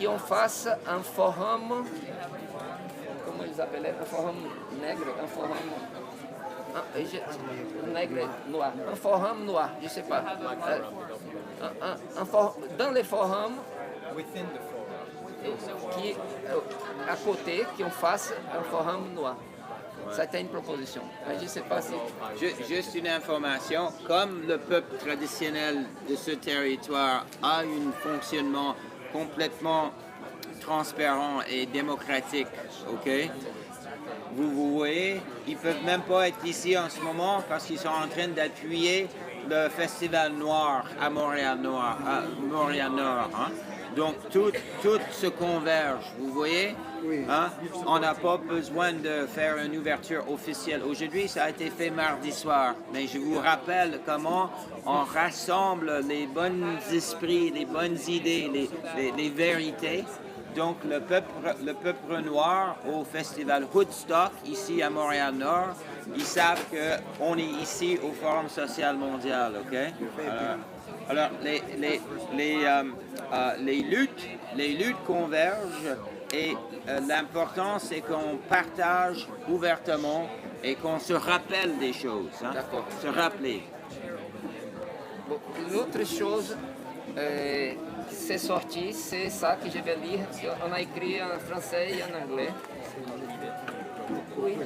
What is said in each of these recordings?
qu'on fasse un forum, comment ils appelaient, un forum nègre, un forum nègre noir, un forum noir, je ne sais pas. Dans les forums, qui, à côté, qu'on fasse un forum noir. C'était une proposition. Je ne sais pas si... Juste une information, comme le peuple traditionnel de ce territoire a un fonctionnement complètement transparent et démocratique, ok? Vous voyez, ils ne peuvent même pas être ici en ce moment parce qu'ils sont en train d'appuyer le Festival Noir à Montréal-Nord. Hein? Donc, tout se converge, vous voyez? Oui. Hein? On n'a pas besoin de faire une ouverture officielle. Aujourd'hui, ça a été fait mardi soir, mais je vous rappelle comment on rassemble les bons esprits, les bonnes idées, les vérités. Donc, le peuple noir au festival Woodstock, ici à Montréal-Nord, ils savent qu'on est ici au Forum social mondial, OK? Alors les luttes convergent et l'important, c'est qu'on partage ouvertement et qu'on se rappelle des choses. Hein? D'accord. Se rappeler. Bon, l'autre chose, c'est sorti, c'est ça que je vais lire. On a écrit en français et en anglais. Oui.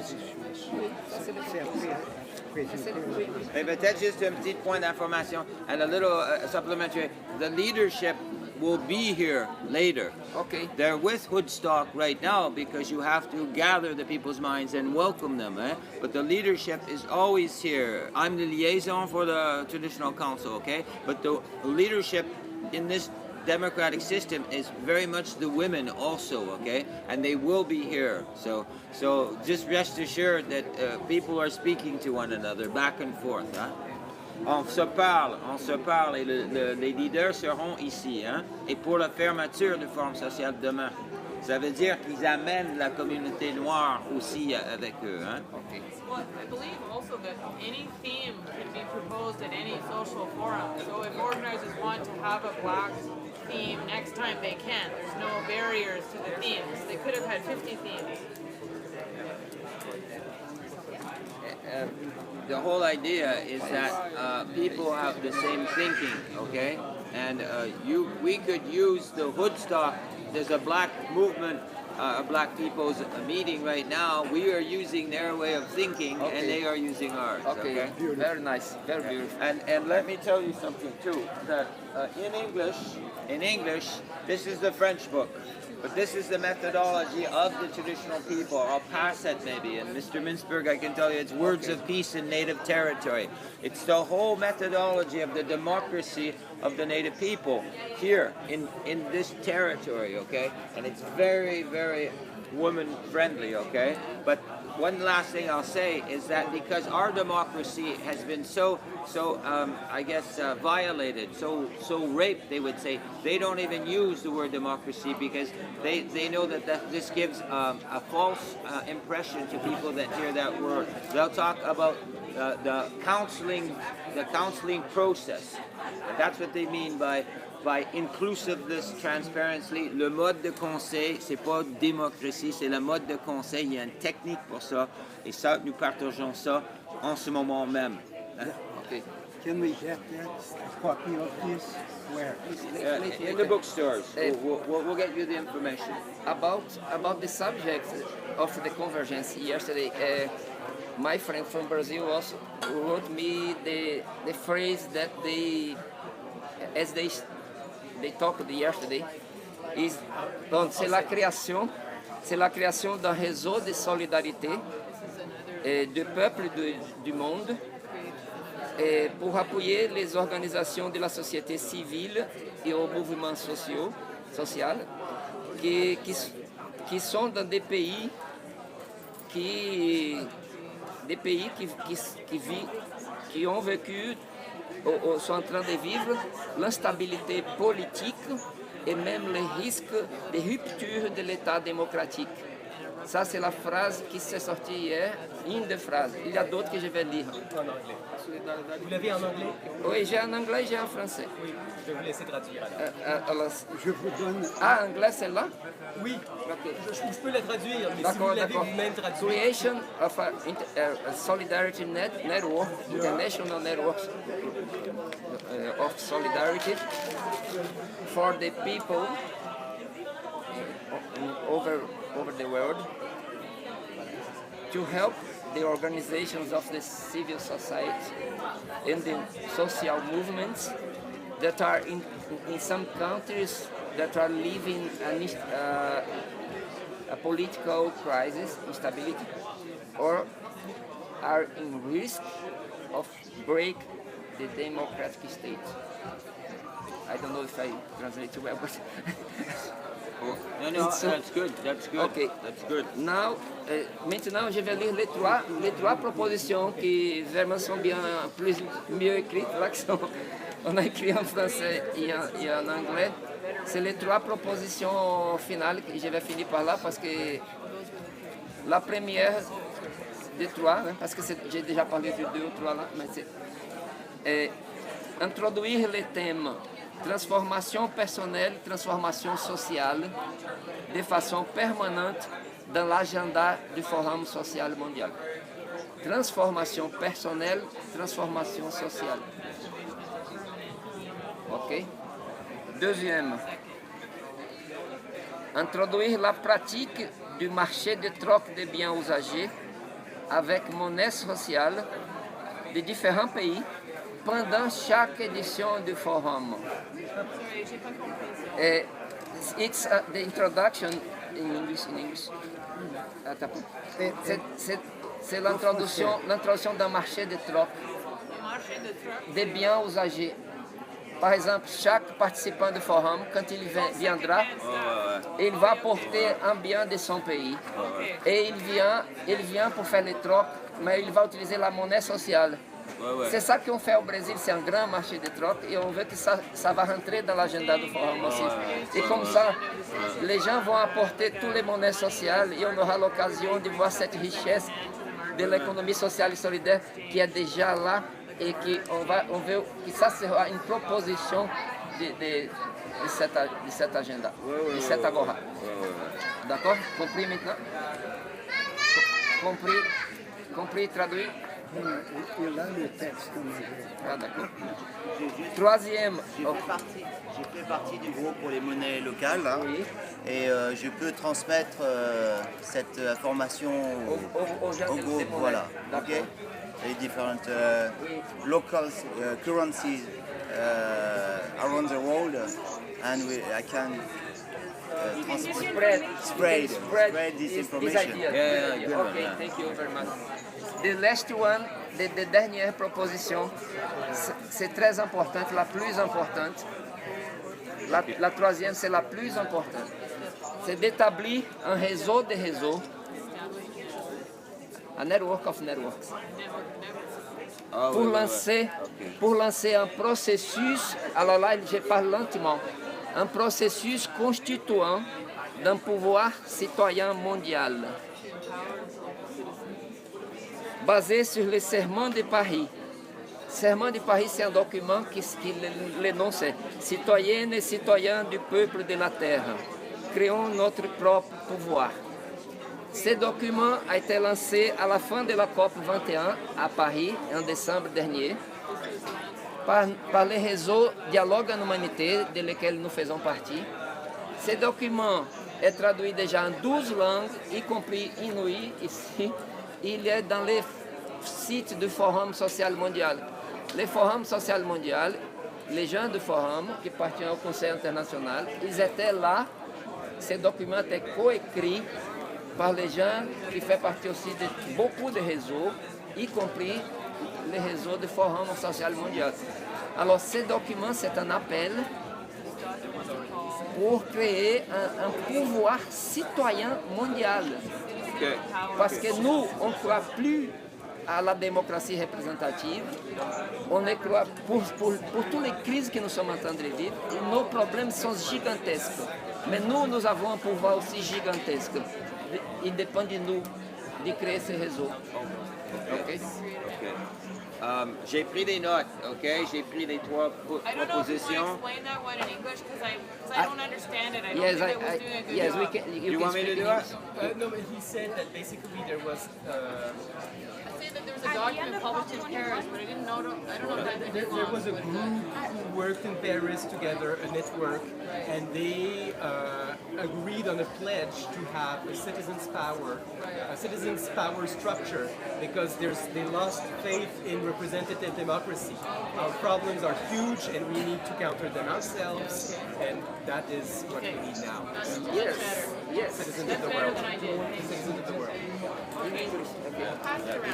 Et peut-être juste un petit point d'information and a little supplementary. The leadership will be here later. Okay. They're with Woodstock right now because you have to gather the people's minds and welcome them. But the leadership is always here. I'm the liaison for the traditional council, okay? But the leadership in this democratic system is very much the women also, okay? And they will be here. So just rest assured that people are speaking to one another back and forth. Hein? On se parle et les leaders seront ici. Hein? Et pour la fermeture du Forum social demain, ça veut dire qu'ils amènent la communauté noire aussi avec eux. Hein? Okay. Well, I believe also that any theme can be proposed at any social forum. So if organizers want to have a black theme next time, they can. There's no barriers to the themes. They could have had 50 themes. The whole idea is that people have the same thinking, okay? And we could use the Woodstock. There's a black movement, black people's meeting right now. We are using their way of thinking, Okay. and they are using ours. Okay. Very nice. Very beautiful. And let me tell you something too. That in English, this is the French book. But this is the methodology of the traditional people. I'll pass it maybe. And Mr. Mintzberg, I can tell you, it's words of peace in native territory. It's the whole methodology of the democracy of the native people here in this territory, okay? And it's very, very woman-friendly, okay? But one last thing I'll say is that because our democracy has been so violated, so raped, they would say, they don't even use the word democracy because they know that this gives a false impression to people that hear that word. They'll talk about the counseling process. And that's what they mean by inclusiveness, transparency. Le mode de conseil, c'est pas démocratie, c'est le mode de conseil. Il y a une technique pour ça. Et ça, nous partageons ça en ce moment même. Hein? Okay. Can we get that copy of this? Where? In the bookstores. We'll get you the information. About the subject of the convergence yesterday, my friend from Brazil also wrote me the phrase that they talked yesterday is c'est la création d'un réseau de solidarité de peuples du monde pour appuyer les organisations de la société civile et au mouvement social qui sont dans des pays qui ont vécu ou sont en train de vivre l'instabilité politique et même les risques de rupture de l'État démocratique. Ça, c'est la phrase qui s'est sortie hier, une des phrases. Il y a d'autres que je vais lire. En anglais. Vous l'avez en anglais? Oui, j'ai en anglais, j'ai en français. Oui, je vais vous laisser traduire alors. Alors, Je vous donne. ah, anglais, celle-là? Oui, Ok. je peux la traduire, mais si vous D'accord, l'avez d'accord. vous-même traduit. Creation of a solidarity network, international network of solidarity for the people over the world to help the organizations of the civil society and the social movements that are in some countries that are living a political crisis, instability, or are in risk of break the democratic state. I don't know if I translate well, but No, So- that's good. That's good. Okay. That's good. Maintenant, je vais lire les trois propositions qui vraiment sont mieux écrites. Là, on a écrit en français et en anglais. C'est les trois propositions finales que je vais finir par là parce que la première des trois, hein, parce que j'ai déjà parlé de deux ou trois là, mais c'est introduire les thèmes transformation personnelle, transformation sociale de façon permanente dans l'agenda du Forum social mondial. Transformation personnelle, transformation sociale. OK? Deuxième, introduire la pratique du marché de troc de biens usagés avec monnaie sociale de différents pays pendant chaque édition du forum. Sorry, j'ai pas compris ça. It's the introduction in English. C'est l'introduction d'un marché de troc Le marché de truck. des biens usagés. Par exemple, chaque participant du forum, quand il viendra, il va porter un bien de son pays. Ok. Et il vient pour faire les trocs, mais il va utiliser la monnaie sociale. C'est ça qu'on fait au Brésil, c'est un grand marché de troc et on veut que ça va rentrer dans l'agenda du forum aussi. Et comme ça, les gens vont apporter toutes les monnaies sociales et on aura l'occasion de voir cette richesse de l'économie sociale et solidaire qui est déjà là et on veut que ça sera une proposition de cet agenda, de cet agora. D'accord? Compris maintenant? Compris, traduit? Et là, le texte, on Ah, d'accord. Troisième, J'ai fait partie du groupe pour les monnaies locales hein, oui, et je peux transmettre cette information aux gens au des groupe, monnaies. voilà. D'accord. Okay? Les different local currencies around the world and I can spread this information. ideas. Yeah, good one, Okay, yeah. thank you very much. The last one, the dernière proposition, c'est très importante, la plus importante. La troisième, c'est la plus importante. C'est d'établir un réseau de réseaux, a network of networks, pour lancer un processus, alors là, je parle lentement, un processus constituant d'un pouvoir citoyen mondial, basé sur le Serment de Paris. Serment de Paris, c'est un document qui le nom c'est Citoyennes et citoyens du peuple de la terre, créons notre propre pouvoir. Ce document a été lancé à la fin de la COP 21 à Paris, en décembre dernier, par le réseau Dialogue en Humanité, de lequel nous faisons partie. Ce document est traduit déjà en 12 langues, y compris Inuit ici. Il est dans les sites du Forum social mondial. Le Forum social mondial, les gens du Forum qui appartiennent au Conseil international, ils étaient là. Ce document est coécrit par les gens qui font partie aussi de beaucoup de réseaux, y compris les réseaux du Forum social mondial. Alors, ce document, c'est un appel pour créer un pouvoir citoyen mondial. Parce que nous, on ne croit plus à la démocratie représentative, on y croit pour toutes les crises que nous sommes en train de vivre, nos problèmes sont gigantesques. Mais nous avons un pouvoir aussi gigantesque. il dépend de nous de créer ce réseau. Ok? Okay. J'ai pris des notes, ok? J'ai pris les trois I don't know if you want to propositions. explain that one in English because I don't understand it. I don't Yes, think I was doing a good yes, job. we can. You want me to speak do in it? English. No, but he said that basically there was I said that there was a document published in Paris, but I didn't know. I don't know if that there was a group who worked in Paris together, a network, and they agreed on a pledge to have a citizens' power structure because they lost faith in representative democracy. Our problems are huge, and we need to counter them ourselves, and that is what we need now. Yes, yes, Citizens of That's the better world. than I did. Citizens of the world.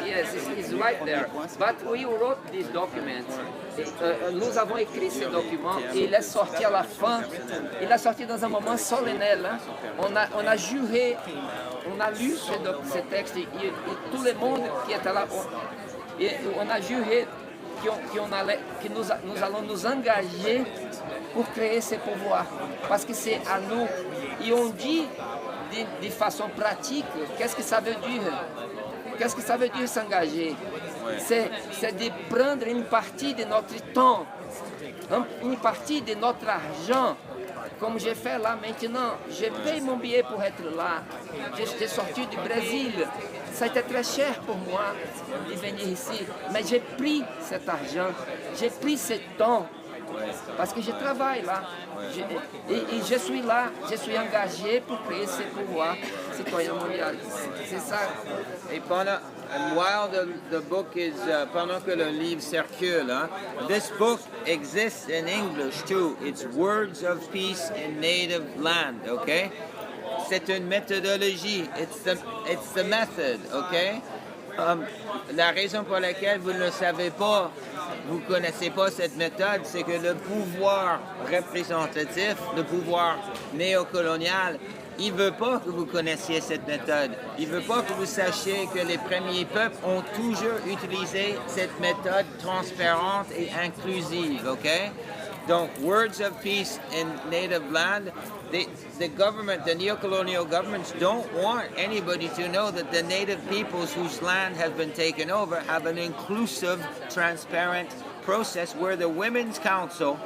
yes, it's right there. But we wrote this document. Nous avons écrit ce document et il est sorti à la fin. Il est sorti dans un moment solennel. Hein. On a juré, on a lu ce texte et tout le monde qui était là, on a juré que nous allons nous engager pour créer ce pouvoir. Parce que c'est à nous. Et on dit de façon pratique, qu'est-ce que ça veut dire? Qu'est-ce que ça veut dire s'engager? C'est de prendre une partie de notre temps, une partie de notre argent, comme j'ai fait là maintenant. Je paye mon billet pour être là. J'ai sorti du Brésil. Ça a été très cher pour moi de venir ici. Mais j'ai pris cet argent, j'ai pris ce temps. Parce que je travaille là. Et je suis là, je suis engagé pour créer ce pouvoir citoyen mondial. C'est ça. Et pendant, and while the book is, pendant que le livre circule, hein, this book exists in English too. It's Words of Peace in Native Land, okay? C'est une méthodologie. It's the method, okay? La raison pour laquelle vous ne le savez pas, vous ne connaissez pas cette méthode, c'est que le pouvoir représentatif, le pouvoir néocolonial, il ne veut pas que vous connaissiez cette méthode. Il ne veut pas que vous sachiez que les premiers peuples ont toujours utilisé cette méthode transparente et inclusive, OK? Donc, Words of Peace in Native Land, the government, the neocolonial governments don't want anybody to know that the native peoples whose land have been taken over have an inclusive, transparent process where the Women's Council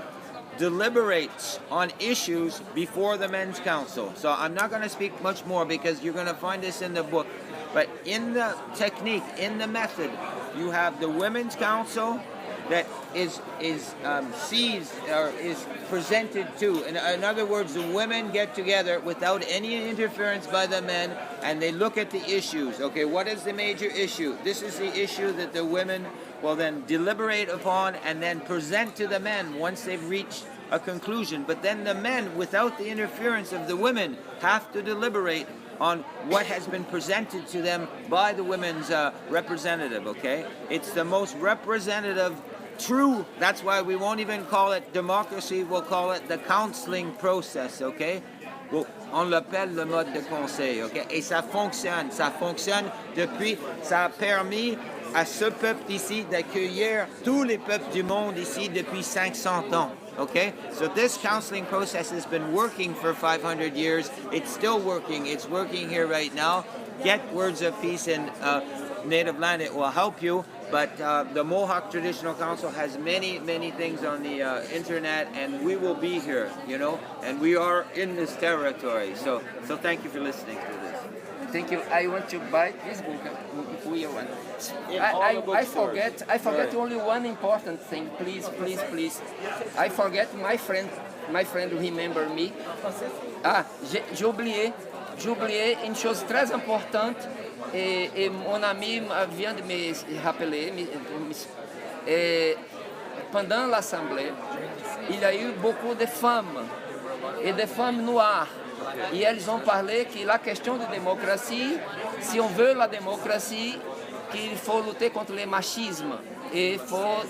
deliberates on issues before the Men's Council. So I'm not going to speak much more because you're going to find this in the book. But in the technique, in the method, you have the Women's Council that is seized or is presented to. In other words, the women get together without any interference by the men and they look at the issues. Okay, what is the major issue? This is the issue that the women will then deliberate upon and then present to the men once they've reached a conclusion. But then the men, without the interference of the women, have to deliberate on what has been presented to them by the women's representative, okay? It's the most representative, true, that's why we won't even call it democracy, we'll call it the counseling process, okay? Bon, on l'appelle le mode de conseil, ok? Et ça fonctionne depuis, ça a permis à ce peuple ici d'accueillir tous les peuples du monde ici depuis 500 ans. Okay, so this counseling process has been working for 500 years. It's still working. It's working here right now. Get Words of Peace in Native Land. It will help you. But the Mohawk Traditional Council has many, many things on the internet, and we will be here, you know, and we are in this territory. So thank you for listening to this. Thank you. I want to buy this book. We want. I forget only one important thing. Please. I forget my friend remember me. J'ai oublié une chose très importante et mon ami vient de me rappeler. Pendant l'assemblée, il y a eu beaucoup de femmes et des femmes noires. Et elles ont parlé que la question de démocratie, si on veut la démocratie, qu'il faut lutter contre le machisme. Et il faut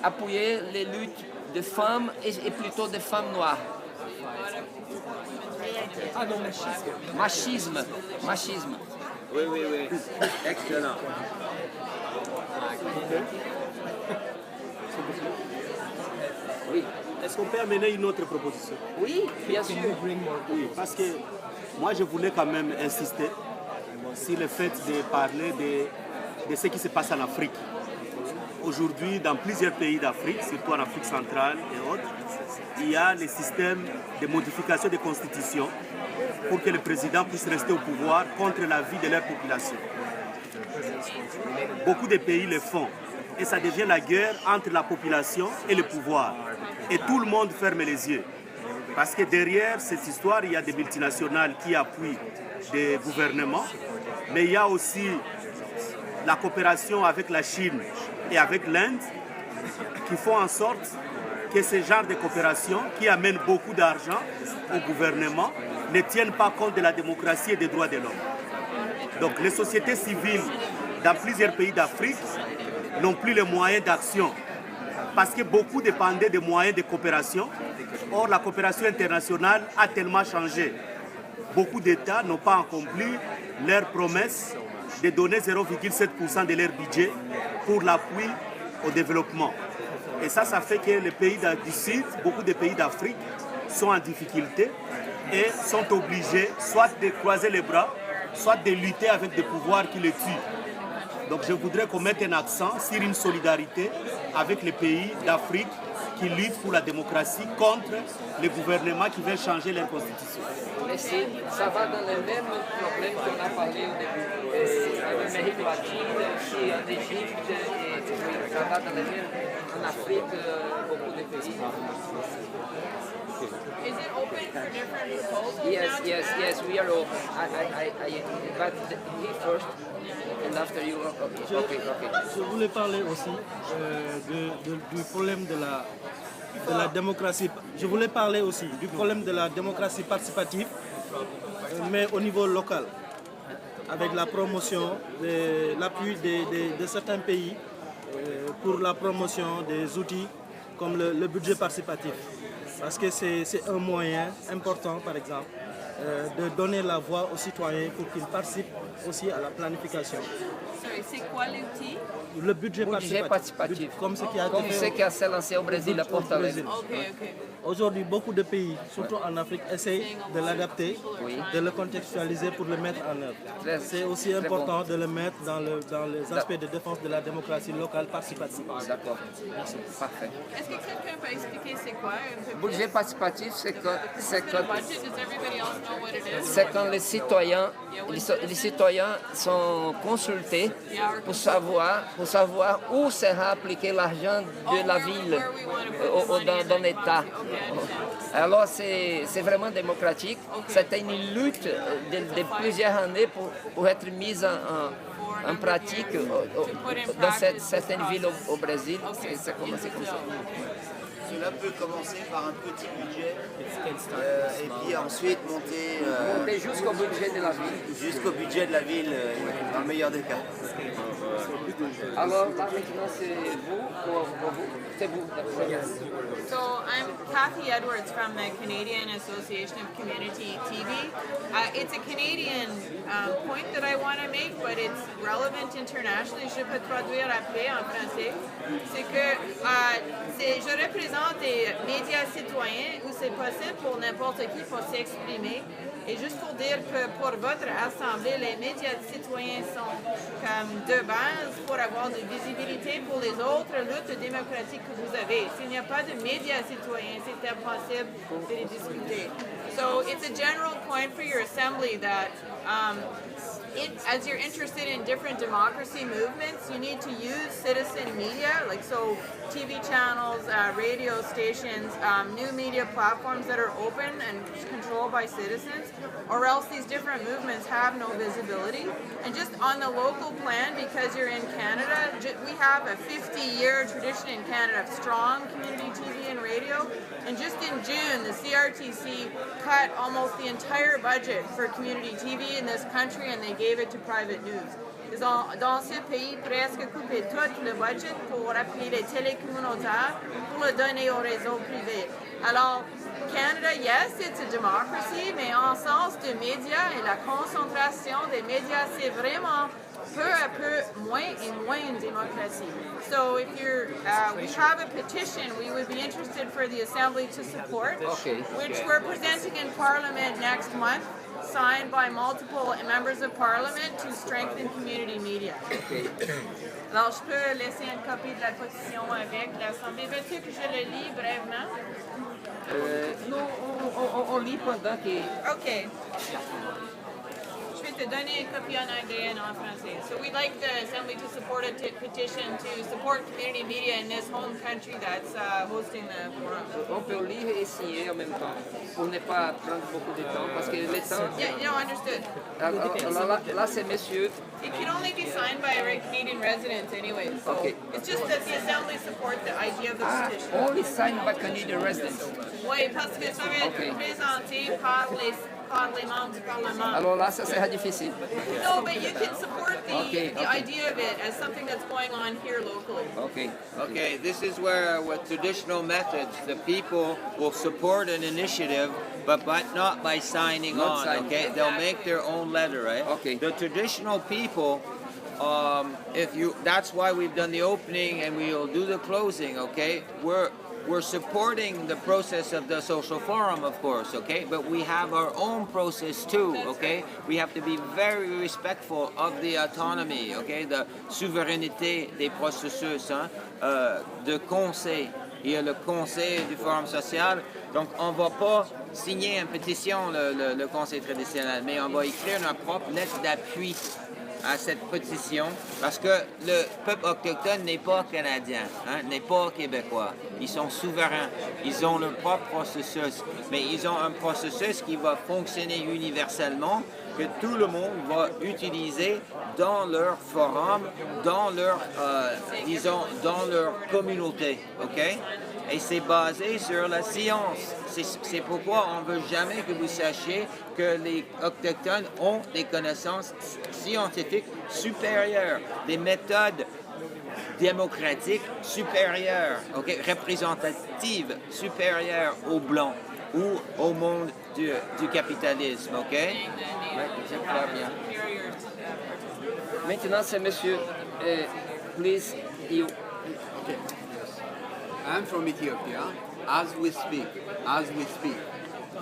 appuyer les luttes de femmes et plutôt de femmes noires. Ah non, machisme. Machisme. Oui. Excellent. Oui. est-ce qu'on peut amener une autre proposition? Oui, bien sûr. Oui, parce que moi je voulais quand même insister sur le fait de parler de ce qui se passe en Afrique. Aujourd'hui, dans plusieurs pays d'Afrique, surtout en Afrique centrale et autres, il y a le système de modification des constitutions pour que le président puisse rester au pouvoir contre l'avis de leur population. Beaucoup de pays le font et ça devient la guerre entre la population et le pouvoir. Et tout le monde ferme les yeux. Parce que derrière cette histoire, il y a des multinationales qui appuient des gouvernements, mais il y a aussi la coopération avec la Chine et avec l'Inde qui font en sorte que ce genre de coopération qui amène beaucoup d'argent au gouvernement ne tiennent pas compte de la démocratie et des droits de l'homme. Donc les sociétés civiles dans plusieurs pays d'Afrique n'ont plus les moyens d'action parce que beaucoup dépendaient des moyens de coopération. Or, la coopération internationale a tellement changé. Beaucoup d'États n'ont pas accompli leur promesse de donner 0,7% de leur budget pour l'appui au développement. Et ça fait que les pays du Sud, beaucoup de pays d'Afrique sont en difficulté et sont obligés soit de croiser les bras, soit de lutter avec des pouvoirs qui les tuent. Donc je voudrais qu'on mette un accent sur une solidarité avec les pays d'Afrique qui luttent pour la démocratie contre les gouvernements qui veulent changer leur constitution. Mais ça va dans le même problème qu'on a parlé au début. En Amérique latine, aussi en Égypte, et ça va dans le même, en Afrique, beaucoup de pays. Is it open for different proposals Yes, now? yes, we are open. But he first, and after you. Okay. Je voulais parler aussi du problème de la démocratie. Je voulais parler aussi du problème de la démocratie participative, mais au niveau local, avec la promotion, l'appui de certains pays pour la promotion des outils comme le budget participatif. Parce que c'est un moyen important, par exemple, de donner la voix aux citoyens pour qu'ils participent aussi à la planification. C'est quoi l'outil? Le budget participatif. Comme ce qui a été fait qui a s'est lancé au Brésil, à Porto Alegre. Ok. Aujourd'hui, beaucoup de pays, surtout en Afrique, essayent de l'adapter, de le contextualiser pour le mettre en œuvre. C'est aussi important de le mettre dans les aspects de défense de la démocratie locale participative. D'accord. Merci. Parfait. Est-ce que quelqu'un peut expliquer c'est quoi? Budget participatif, c'est quand les citoyens sont consultés pour savoir où sera appliqué l'argent de la ville dans l'État. Alors c'est vraiment démocratique. C'était une lutte de plusieurs années pour être mise en pratique dans certaines villes au Brésil. C'est commencé comme ça. Cela peut commencer par un petit budget et puis ensuite monter Jusqu'au budget de la ville. jusqu'au budget de la ville, dans le meilleur des cas. Alors là maintenant c'est vous. So I'm Kathy Edwards from the Canadian Association of Community TV. It's a Canadian point that I want to make, but it's relevant internationally. Je peux traduire après en français. C'est que je représente des médias citoyens où c'est possible pour n'importe qui pour s'exprimer. Et juste pour dire que pour votre assemblée, les médias citoyens sont comme de base pour avoir de visibilité pour les autres luttes démocratiques que vous avez. S'il n'y a pas de médias citoyens, c'est impossible de les discuter. So it's a general point for your assembly that as you're interested in different democracy movements, you need to use citizen media, like so TV channels, radio stations, new media platforms that are open and controlled by citizens, or else these different movements have no visibility. And just on the local plan, because you're in Canada, we have a 50-year tradition in Canada of strong community TV and radio. And just in June, the CRTC cut almost the entire budget for community TV in this country, and they gave it to private news. Ils ont, dans ce pays, presque coupé tout le budget pour appuyer les télécommunautaires pour le donner au réseau privé. Alors, Canada, yes, it's a democracy, mais en sens de médias et la concentration des médias, c'est vraiment peu à peu, moins et moins une démocratie. So if you're, we have a petition we would be interested for the Assembly to support, which we're presenting in Parliament next month, signed by multiple members of Parliament to strengthen community media. Alors, je peux laisser une copie de la pétition avec l'Assemblée. Veux-tu que je le lis brièvement? Non, on lit pendant que... OK. Je vais te donner une copie en anglais and en français. So we'd like the Assembly to support a petition to support community media in this home country that's hosting the forum. On peut lire et signer en même temps, pour ne pas prendre beaucoup de temps, parce que le temps... Yeah, understood. Alors là, c'est monsieur... It can only be signed by Canadian residents anyway, so it's just that the Assembly support the idea of the petition. Only signed by Canadian residents. Oui, parce que ça va être présenté par les membres du Parlement. Alors là, ça sera difficile. No, but you can support the idea of it as something that's going on here locally. Okay, this is where with traditional methods, the people will support an initiative, but not by signing on, okay? They'll make their own letter, right? Okay. The traditional people, that's why we've done the opening and we'll do the closing, okay? We're supporting the process of the social forum, of course, okay? But we have our own process too, okay? We have to be very respectful of the autonomy, okay? The souveraineté des processus, de conseil. Il y a le conseil du forum social. Donc, on ne va pas signer une pétition, le conseil traditionnel, mais on va écrire notre propre lettre d'appui à cette pétition, parce que le peuple autochtone n'est pas canadien, n'est pas québécois. Ils sont souverains, ils ont leur propre processus, mais ils ont un processus qui va fonctionner universellement, que tout le monde va utiliser dans leur forum, dans leur, dans leur communauté, ok? Et c'est basé sur la science. C'est pourquoi on ne veut jamais que vous sachiez que les Autochtones ont des connaissances scientifiques supérieures, des méthodes démocratiques supérieures, okay? Représentatives supérieures aux Blancs ou au monde du capitalisme. Ok? Bien. Maintenant, c'est monsieur. Please, you. Okay. I'm from Ethiopia. As we speak,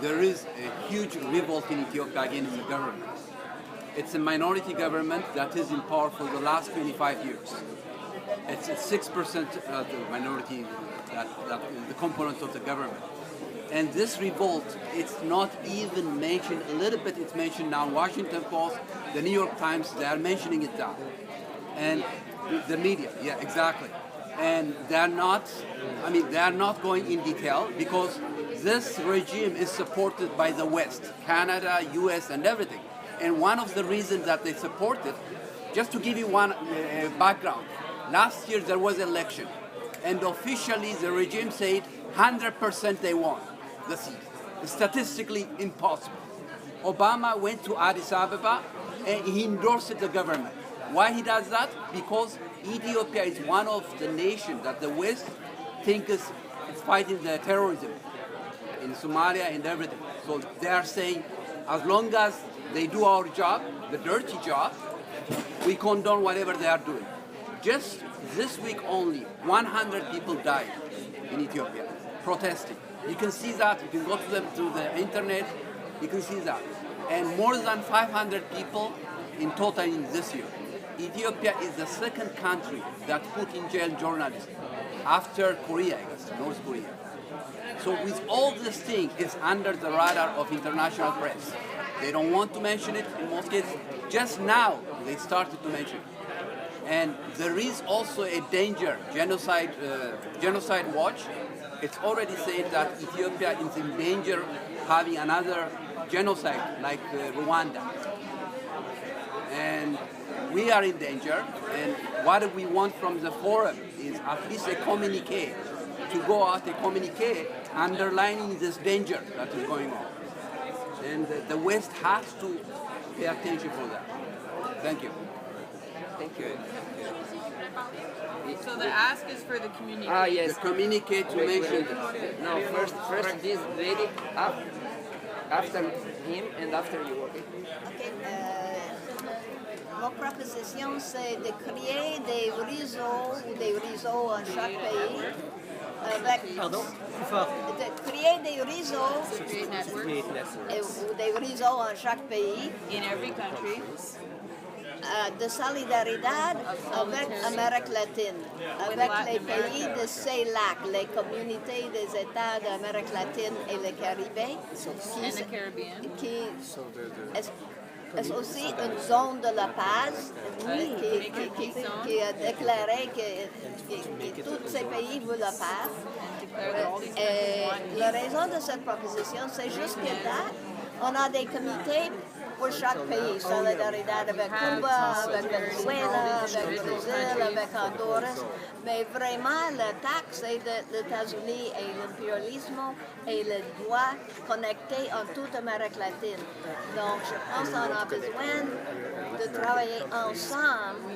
there is a huge revolt in Ethiopia against the government. It's a minority government that is in power for the last 25 years. It's 6% of the minority that the component of the government. And this revolt, it's not even mentioned, a little bit it's mentioned now, Washington Post, the New York Times, they are mentioning it now. And the media, yeah, exactly. And they are not going in detail because this regime is supported by the West, Canada, US, and everything. And one of the reasons that they support it, just to give you one background, last year there was an election, and officially the regime said 100% they won the seat. It's statistically impossible. Obama went to Addis Ababa and he endorsed the government. Why he does that? Because Ethiopia is one of the nations that the West thinks is fighting the terrorism in Somalia and everything. So they are saying, as long as they do our job, the dirty job, we condone whatever they are doing. Just this week only, 100 people died in Ethiopia protesting. You can see that. You can go to the internet. You can see that. And more than 500 people in total in this year. Ethiopia is the second country that put in jail journalists after Korea, I guess, North Korea. So with all this thing, it's under the radar of international press. They don't want to mention it in most cases. Just now, they started to mention it. And there is also a danger, genocide watch. It's already said that Ethiopia is in danger having another genocide like Rwanda. And we are in danger, and what we want from the forum is at least a communique, to go out a communique underlining this danger that is going on. And the West has to pay attention for that. Thank you. Thank you. So the ask is for the communique. Ah, yes. The communique to mention. No, first this lady up, after him and after you, okay? Okay. ma proposition, c'est de créer des réseaux ou des réseaux en chaque pays. De créer des réseaux ou des réseaux en chaque pays. In every country. De solidarité avec l'Amérique latine, avec les pays de CELAC, les communautés des États d'Amérique latine et le Caribé, qui est aussi une zone de la paix qui a déclaré que tous ces pays veulent la paix. Et la raison de cette proposition, c'est juste que là, on a des comités pour chaque pays, solidarité avec Cuba, avec Venezuela, avec le Brésil, avec Honduras. Mais vraiment, l'attaque, c'est de l'États-Unis et l'impérialisme et le droit connecté en toute Amérique latine. Donc, je pense qu'on a besoin de travailler ensemble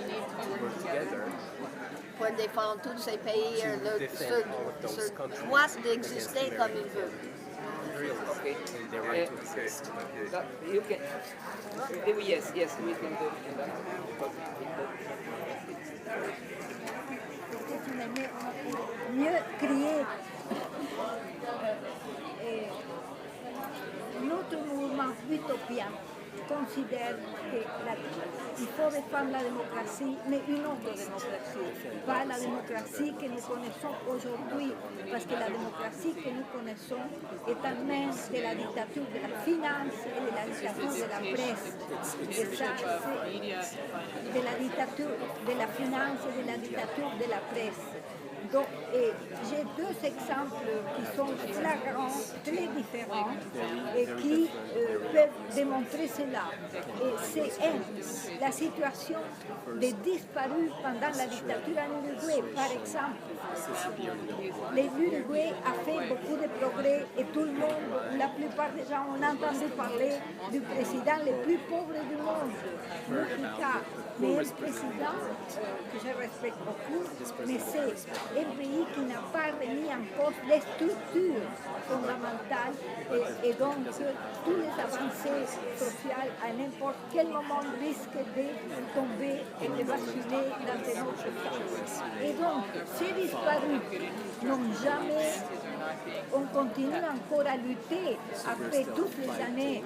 pour défendre tous ces pays, ce droit d'exister comme ils veulent. Okay. You can. Yes, we can do that. Mieux crier. Notre mouvement utopien considère qu'il faut défendre la démocratie, mais une autre démocratie, pas la démocratie que nous connaissons aujourd'hui, parce que la démocratie que nous connaissons est en main de la dictature de la finance et de la dictature de la presse. Et ça, c'est de la dictature de la finance et de la dictature de la presse. Donc, j'ai deux exemples qui sont flagrants, très différents, et qui peuvent démontrer cela. C'est la situation des disparus pendant la dictature en Uruguay, par exemple. L'Uruguay a fait beaucoup de progrès et tout le monde, la plupart des gens ont entendu parler du président le plus pauvre du monde, Mujica. Mais le président, que je respecte beaucoup, mais c'est un pays qui n'a pas remis en cause les structures fondamentales et donc tous les avancées sociales à n'importe quel moment risquent de tomber et de basculer dans un autre sens. Et donc, ces disparus n'ont jamais, on continue encore à lutter après toutes les années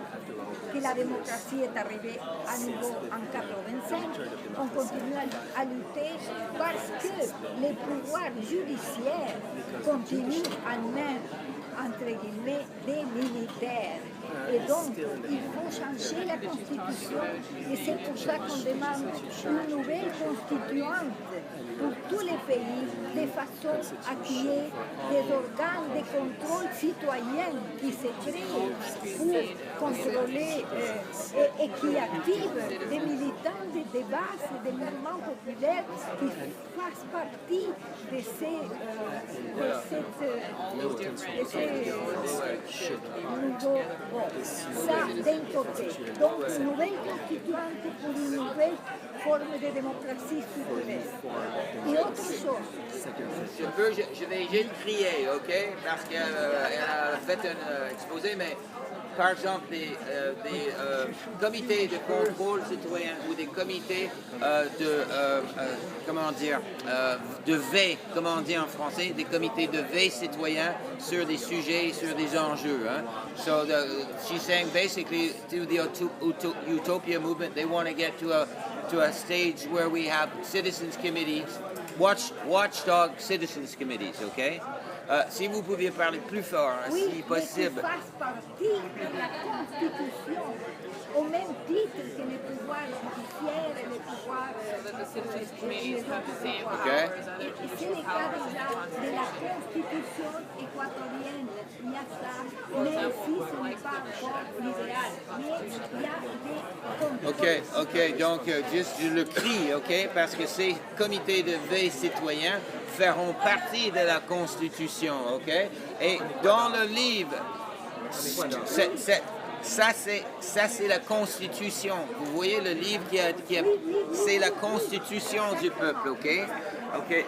que la démocratie est arrivée à niveau en 85, on continue à lutter parce que les pouvoirs judiciaires continuent en main, entre guillemets, des militaires. Et donc, il faut changer la Constitution et c'est pour ça qu'on demande une nouvelle constituante pour tous les pays de façon à qu'il y ait des organes de contrôle citoyen qui se créent pour contrôler et qui activent des militants des bases et des mouvements populaires qui fassent partie de ces nouveaux. Ça, d'un côté. Donc, une nouvelle constituante pour une nouvelle forme de démocratie souveraine. Et autre chose. Je vais juste crier, ok? Parce qu'elle a fait un exposé, mais par exemple, des comités de contrôle citoyen ou des comités de veille, comment on dit en français, des comités de veille citoyen sur des sujets, sur des enjeux. Hein? So she's saying basically through the Utopia movement, they want to get to a stage where we have citizens committees, watchdog citizens committees, okay? Si vous pouviez parler plus fort, oui, si possible. Oui, fasse partie de la Constitution, au même titre que les pouvoirs judiciaires et les pouvoirs... Okay. Et c'est le cas déjà de la Constitution équatorienne. Il y a ça, mais aussi ce n'est pas encore l'idéal. Mais il y a des... Ok, donc juste je le crie, ok, parce que ces comités de veille citoyen feront partie de la Constitution, ok? Et dans le livre, ça c'est la Constitution. Vous voyez le livre c'est la Constitution du peuple, ok? Ok.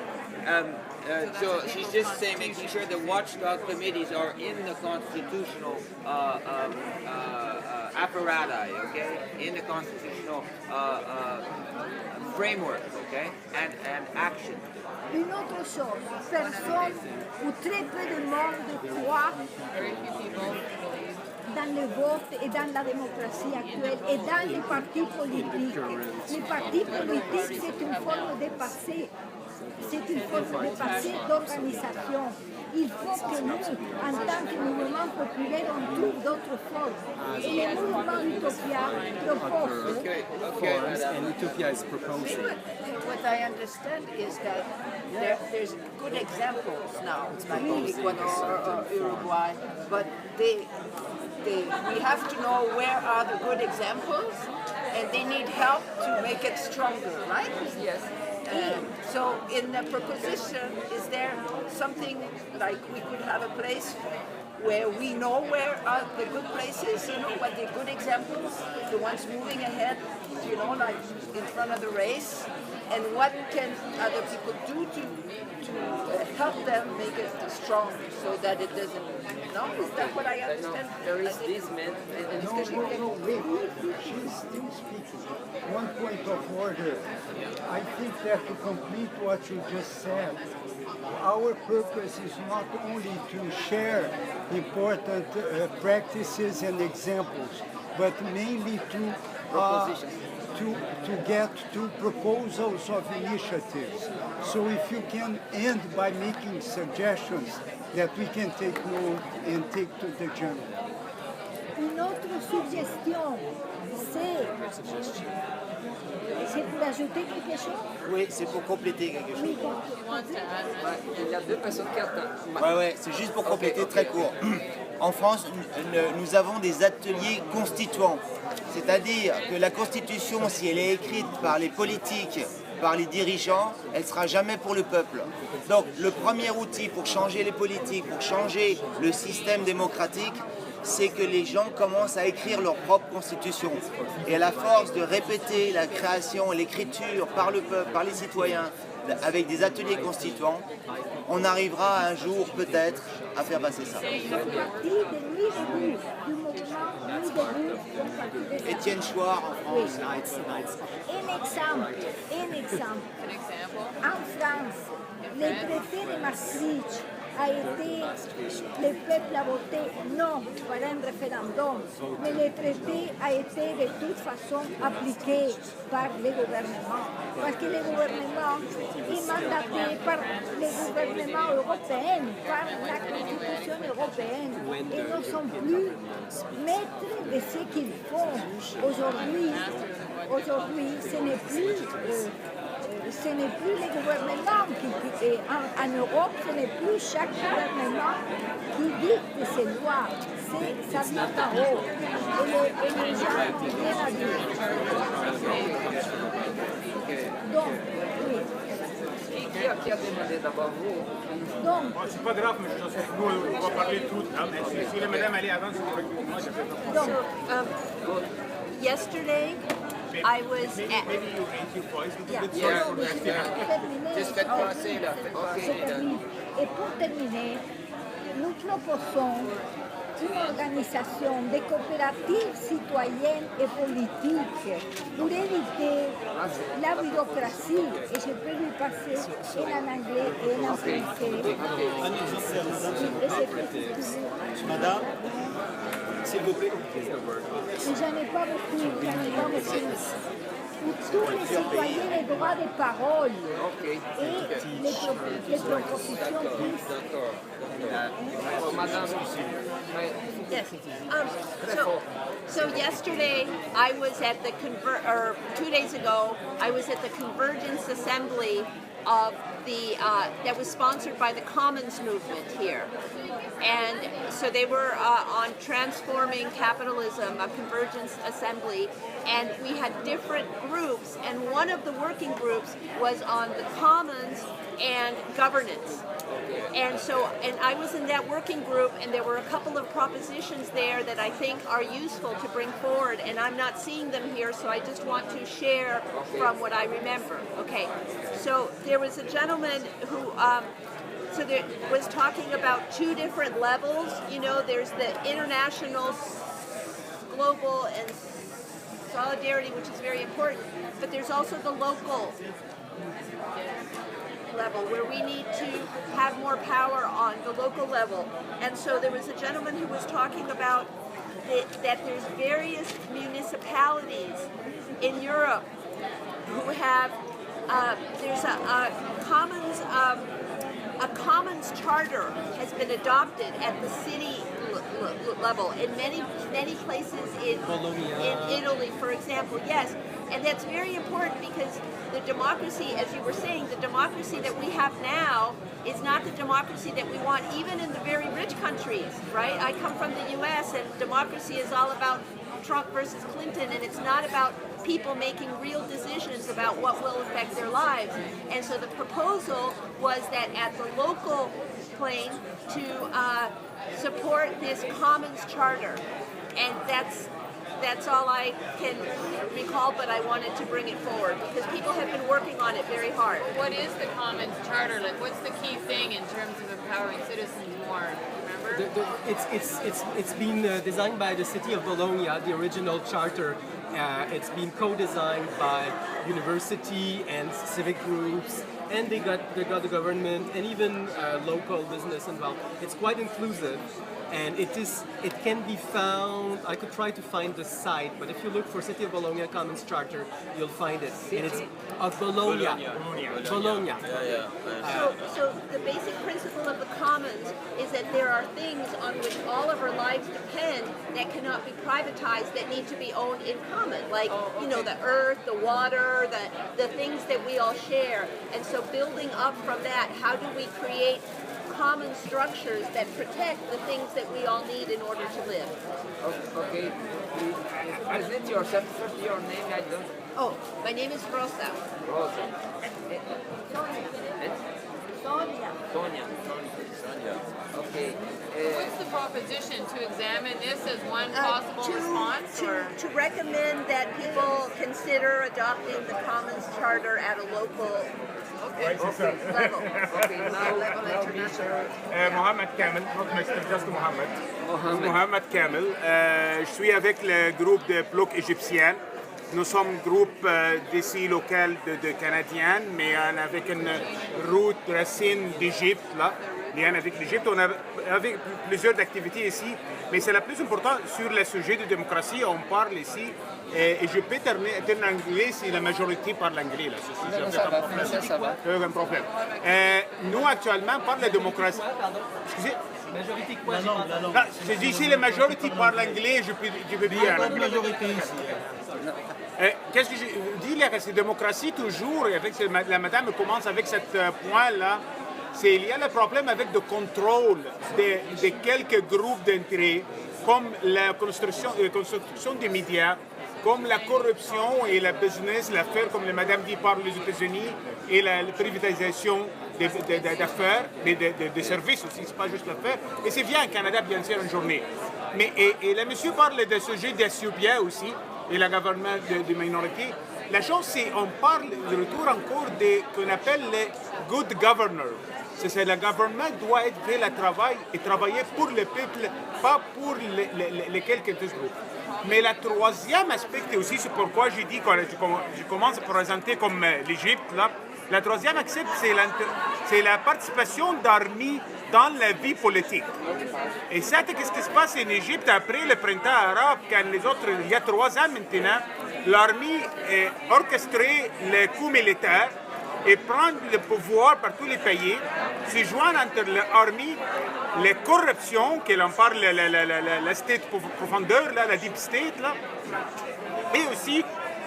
So she's just saying, making sure the watchdog committees are in the constitutional apparatus, okay, in the constitutional framework, okay, and action. Une autre chose, personne ou très peu de monde croit dans le vote et dans la démocratie actuelle et dans les partis politiques. Les partis politiques, c'est une forme de passé. C'est une forme de passé d'organisation. Il faut que nous, en tant que mouvement populaire, on trouve d'autres formes. Et le mouvement Utopia propose. Forums, and Utopia is proposing. What I understand is that there's good examples now, like Ecuador or Uruguay, but we have to know where are the good examples, and they need help to make it stronger, right? Yes. So in the proposition, is there something like we could have a place where we know where are the good places, you know, what the good examples, the ones moving ahead, you know, like in front of the race, and what can other people do to help them make it strong so that it doesn't, no? Is that what I understand? There is this man. No, wait. She's still speaking. One point of order. I think that to complete what you just said, our purpose is not only to share important practices and examples, but mainly to get to proposals of initiatives. So if you can end by making suggestions that we can take note and take to the general. Une autre suggestion, c'est pour ajouter quelque chose? Oui, c'est pour compléter quelque chose. Oui, Il y a deux personnes qui attendent. Ouais, c'est juste pour compléter très court. En France, nous avons des ateliers constituants. C'est-à-dire que la Constitution, si elle est écrite par les politiques, par les dirigeants, elle ne sera jamais pour le peuple. Donc le premier outil pour changer les politiques, pour changer le système démocratique, c'est que les gens commencent à écrire leur propre constitution. Et à la force de répéter la création, l'écriture par le peuple, par les citoyens, avec des ateliers constituants, on arrivera un jour peut-être à faire passer ça. Étienne Chouard en France. Un exemple. En France, le traité de Maastricht a été, le peuple a voté non par un référendum, mais le traité a été de toute façon appliqué par le gouvernement, parce que le gouvernement est mandaté par le gouvernement européen, par la Constitution européenne, et ne sont plus maîtres de ce qu'ils font. Aujourd'hui, ce n'est plus les gouvernements qui en Europe, ce n'est plus chaque gouvernement qui dicte ses lois. Ça vient en haut. Et les gens viennent à dire. Donc, oui. Qui a demandé d'abord vous? Donc, c'est pas grave, mais nous, on va parler tout. Si les madames allaient avant, moi, je vais donc, yesterday, I was at... Maybe you ain't your voice, Just faites passer là. Et pour terminer, nous proposons une organisation de coopératives citoyennes et politiques pour éviter la bureaucratie. Et je peux lui passer en anglais et en français. Madame, s'il vous plaît. J'en ai pas beaucoup. Où tous les citoyens ont le droit de parole et les propositions prises. Yes. So yesterday I was at the 2 days ago I was at the Convergence Assembly of the that was sponsored by the Commons movement here, and so they were on transforming capitalism, a Convergence Assembly, and we had different groups, and one of the working groups was on the Commons and governance. And so, and I was in that working group, and there were a couple of propositions there that I think are useful to bring forward, and I'm not seeing them here, so I just want to share from what I remember. Okay, so there was a gentleman who was talking about two different levels. You know, there's the international, global, and solidarity, which is very important, but there's also the local level where we need to have more power on the local level. And so there was a gentleman who was talking about that there's various municipalities in Europe who have there's a commons charter has been adopted at the city level in many places in Italy, for example. Yes, and that's very important because the democracy, as you were saying, the democracy that we have now is not the democracy that we want even in the very rich countries, right? I come from the U.S. and democracy is all about Trump versus Clinton, and it's not about people making real decisions about what will affect their lives. And so the proposal was that at the local plane to support this commons charter, and that's all I can recall, but I wanted to bring it forward because people have been working on it very hard. What is the Commons Charter? Like, what's the key thing in terms of empowering citizens more? Remember? It's been designed by the city of Bologna, the original charter. It's been co-designed by university and civic groups, and they got the government and even local business involved. It's quite inclusive. And it can be found. I could try to find the site, but if you look for City of Bologna Commons Charter, you'll find it. And it's of Bologna. Bologna. So the basic principle of the commons is that there are things on which all of our lives depend that cannot be privatized, that need to be owned in common, like you know, the earth, the water, the things that we all share. And so building up from that, how do we create common structures that protect the things that we all need in order to live? Okay. Present yourself. First, your name. I don't. Oh, my name is Rosa. Rosa. Sonia. Okay. What's the proposition to examine this as one possible response? To recommend that people consider adopting the Commons Charter at a local level. Mohamed Kamel, just Mohamed. Mohamed Kamel. Je suis avec le groupe de bloc égyptien. Nous sommes groupe d'ici local de Canadiens, mais avec une route racine d'Égypte là. Bien avec l'Égypte, on a avec plusieurs activités ici, mais c'est la plus importante sur le sujet de démocratie. On parle ici, et je peux terminer en anglais si la majorité parle anglais. Là. Ça va. Un problème. Nous, actuellement, on parle de démocratie. Excusez. Majorité quoi? Non, je dis si la majorité parle anglais, je peux dire. La majorité ici. Qu'est-ce que je dis là? C'est démocratie toujours, et avec la madame commence avec ce point-là. Il y a le problème avec le contrôle de quelques groupes d'intérêts, comme la construction des médias, comme la corruption et la business, l'affaire, comme la madame dit par les États-Unis, et la privatisation d'affaires, des services aussi, c'est pas juste l'affaire. Et c'est bien au Canada, bien sûr, une journée. Mais et le monsieur parle de sujet d'Ethiopie aussi, et le gouvernement de minorité. La chose, c'est qu'on parle de retour encore de ce qu'on appelle les good governors. C'est le gouvernement doit faire le travail et travailler pour le peuple, pas pour les quelques groupes. Mais le troisième aspect aussi, c'est pourquoi j'ai dit que je commence à présenter comme l'Égypte. Le troisième aspect, c'est la participation d'armées dans la vie politique. Et ça, qu'est-ce qui se passe en Égypte après le printemps arabe, quand les autres, il y a 3 ans maintenant, l'armée a orchestré le coup militaire et prendre le pouvoir par tous les pays, se joindre entre l'armée, les corruptions, que l'on parle, la state profondeur, la deep state, là, et aussi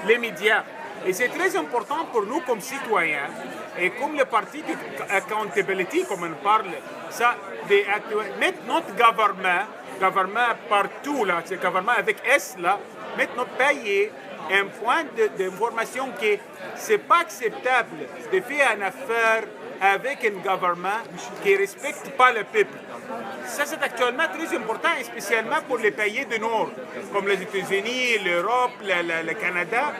les médias. Et c'est très important pour nous comme citoyens, et comme le parti de accountability, comme on parle, ça, de mettre notre gouvernement partout, là, c'est gouvernement avec S, là, mettre notre pays un point d'information que ce n'est pas acceptable de faire une affaire avec un gouvernement qui ne respecte pas le peuple. Ça, c'est actuellement très important, et spécialement pour les pays du Nord, comme les États-Unis, l'Europe, le Canada,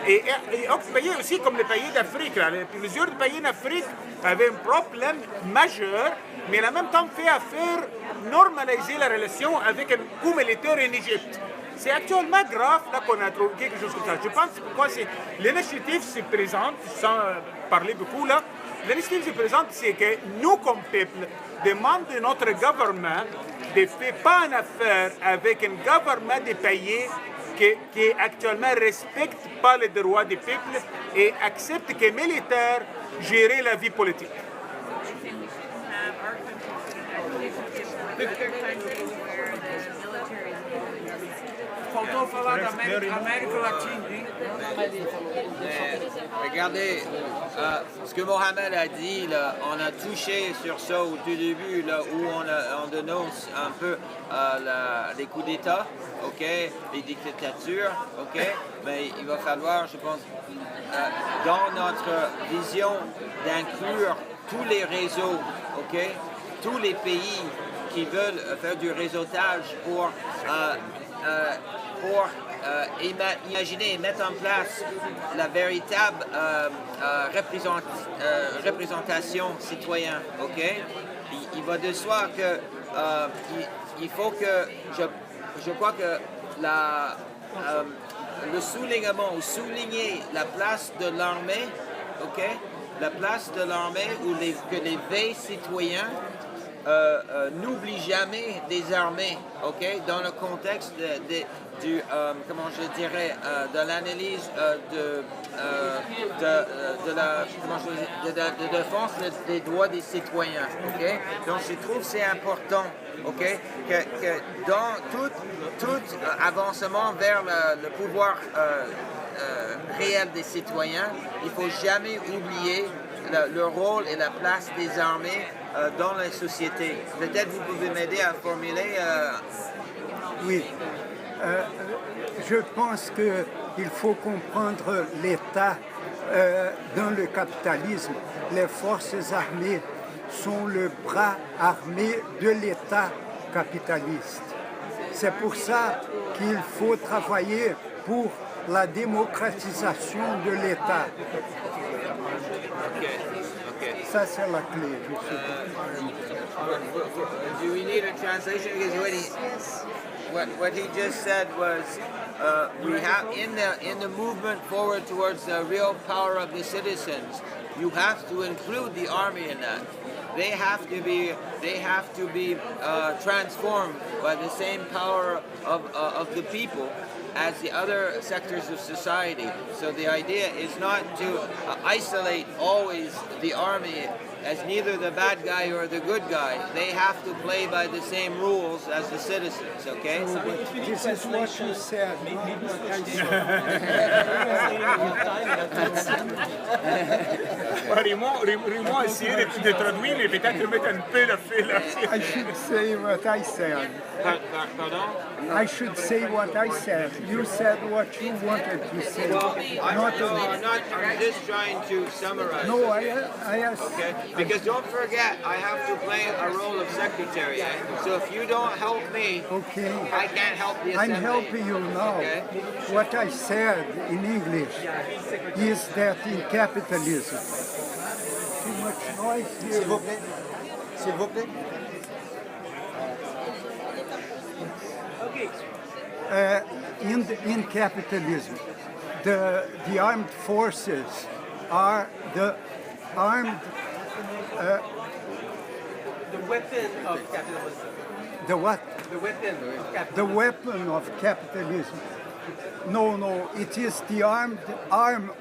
et autres pays aussi comme les pays d'Afrique. Plusieurs pays d'Afrique avaient un problème majeur, mais en même temps fait affaire normaliser la relation avec un coup militaire en Égypte. C'est actuellement grave là qu'on a trouvé quelque chose comme ça. Je pense pourquoi l'initiative se présente, sans parler beaucoup là, l'initiative se présente, c'est que nous, comme peuple, demandons de notre gouvernement de ne faire pas une affaire avec un gouvernement des pays qui actuellement ne respecte pas les droits des peuples et accepte que les militaires gèrent la vie politique. Faltou falar da América Latina, hein? Regardez, ce que Mohamed a dit, là, on a touché sur ça au tout début, là, où on dénonce un peu les coups d'État, ok, les dictatures, ok, mais il va falloir, je pense, dans notre vision, d'inclure tous les réseaux, ok, tous les pays qui veulent faire du réseautage pour imaginer et mettre en place la véritable représentation citoyenne, ok? Il va de soi que il faut que, je crois que le soulignement ou souligner la place de l'armée, ok? La place de l'armée où que les veilles citoyens n'oublie jamais des armées, ok, dans le contexte comment je dirais, de l'analyse de la défense des droits des citoyens, ok. Donc je trouve que c'est important, ok, que dans tout avancement vers le pouvoir réel des citoyens, il ne faut jamais oublier le rôle et la place des armées dans la société. Peut-être vous pouvez m'aider à formuler. Oui. Je pense qu'il faut comprendre l'État dans le capitalisme. Les forces armées sont le bras armé de l'État capitaliste. C'est pour ça qu'il faut travailler pour la démocratisation de l'État. Ça, c'est la clé. Do we need a translation? Because what he just said was we have in the movement forward towards the real power of the citizens, you have to include the army in that. They have to be transformed by the same power of the people as the other sectors of society. So the idea is not to isolate always the army as neither the bad guy or the good guy. They have to play by the same rules as the citizens, okay? This is what you said, not what I said. Raymond a essayé de traduire, mais peut-être mettre un peu le fil là. I should say what I said. Pardon? I should say what I said. You said what you wanted to say. I'm just trying to summarize. No, I asked. Okay, because don't forget, I have to play a role of secretary. So if you don't help me, okay, I can't help the assembly. I'm helping you now. Okay. What I said in English is that in capitalism, too much noise here. S'il vous plaît. S'il vous plaît. In capitalism, the armed forces are the armed. The weapon of capitalism. The what? The weapon of capitalism. The weapon of capitalism. No, it is the arm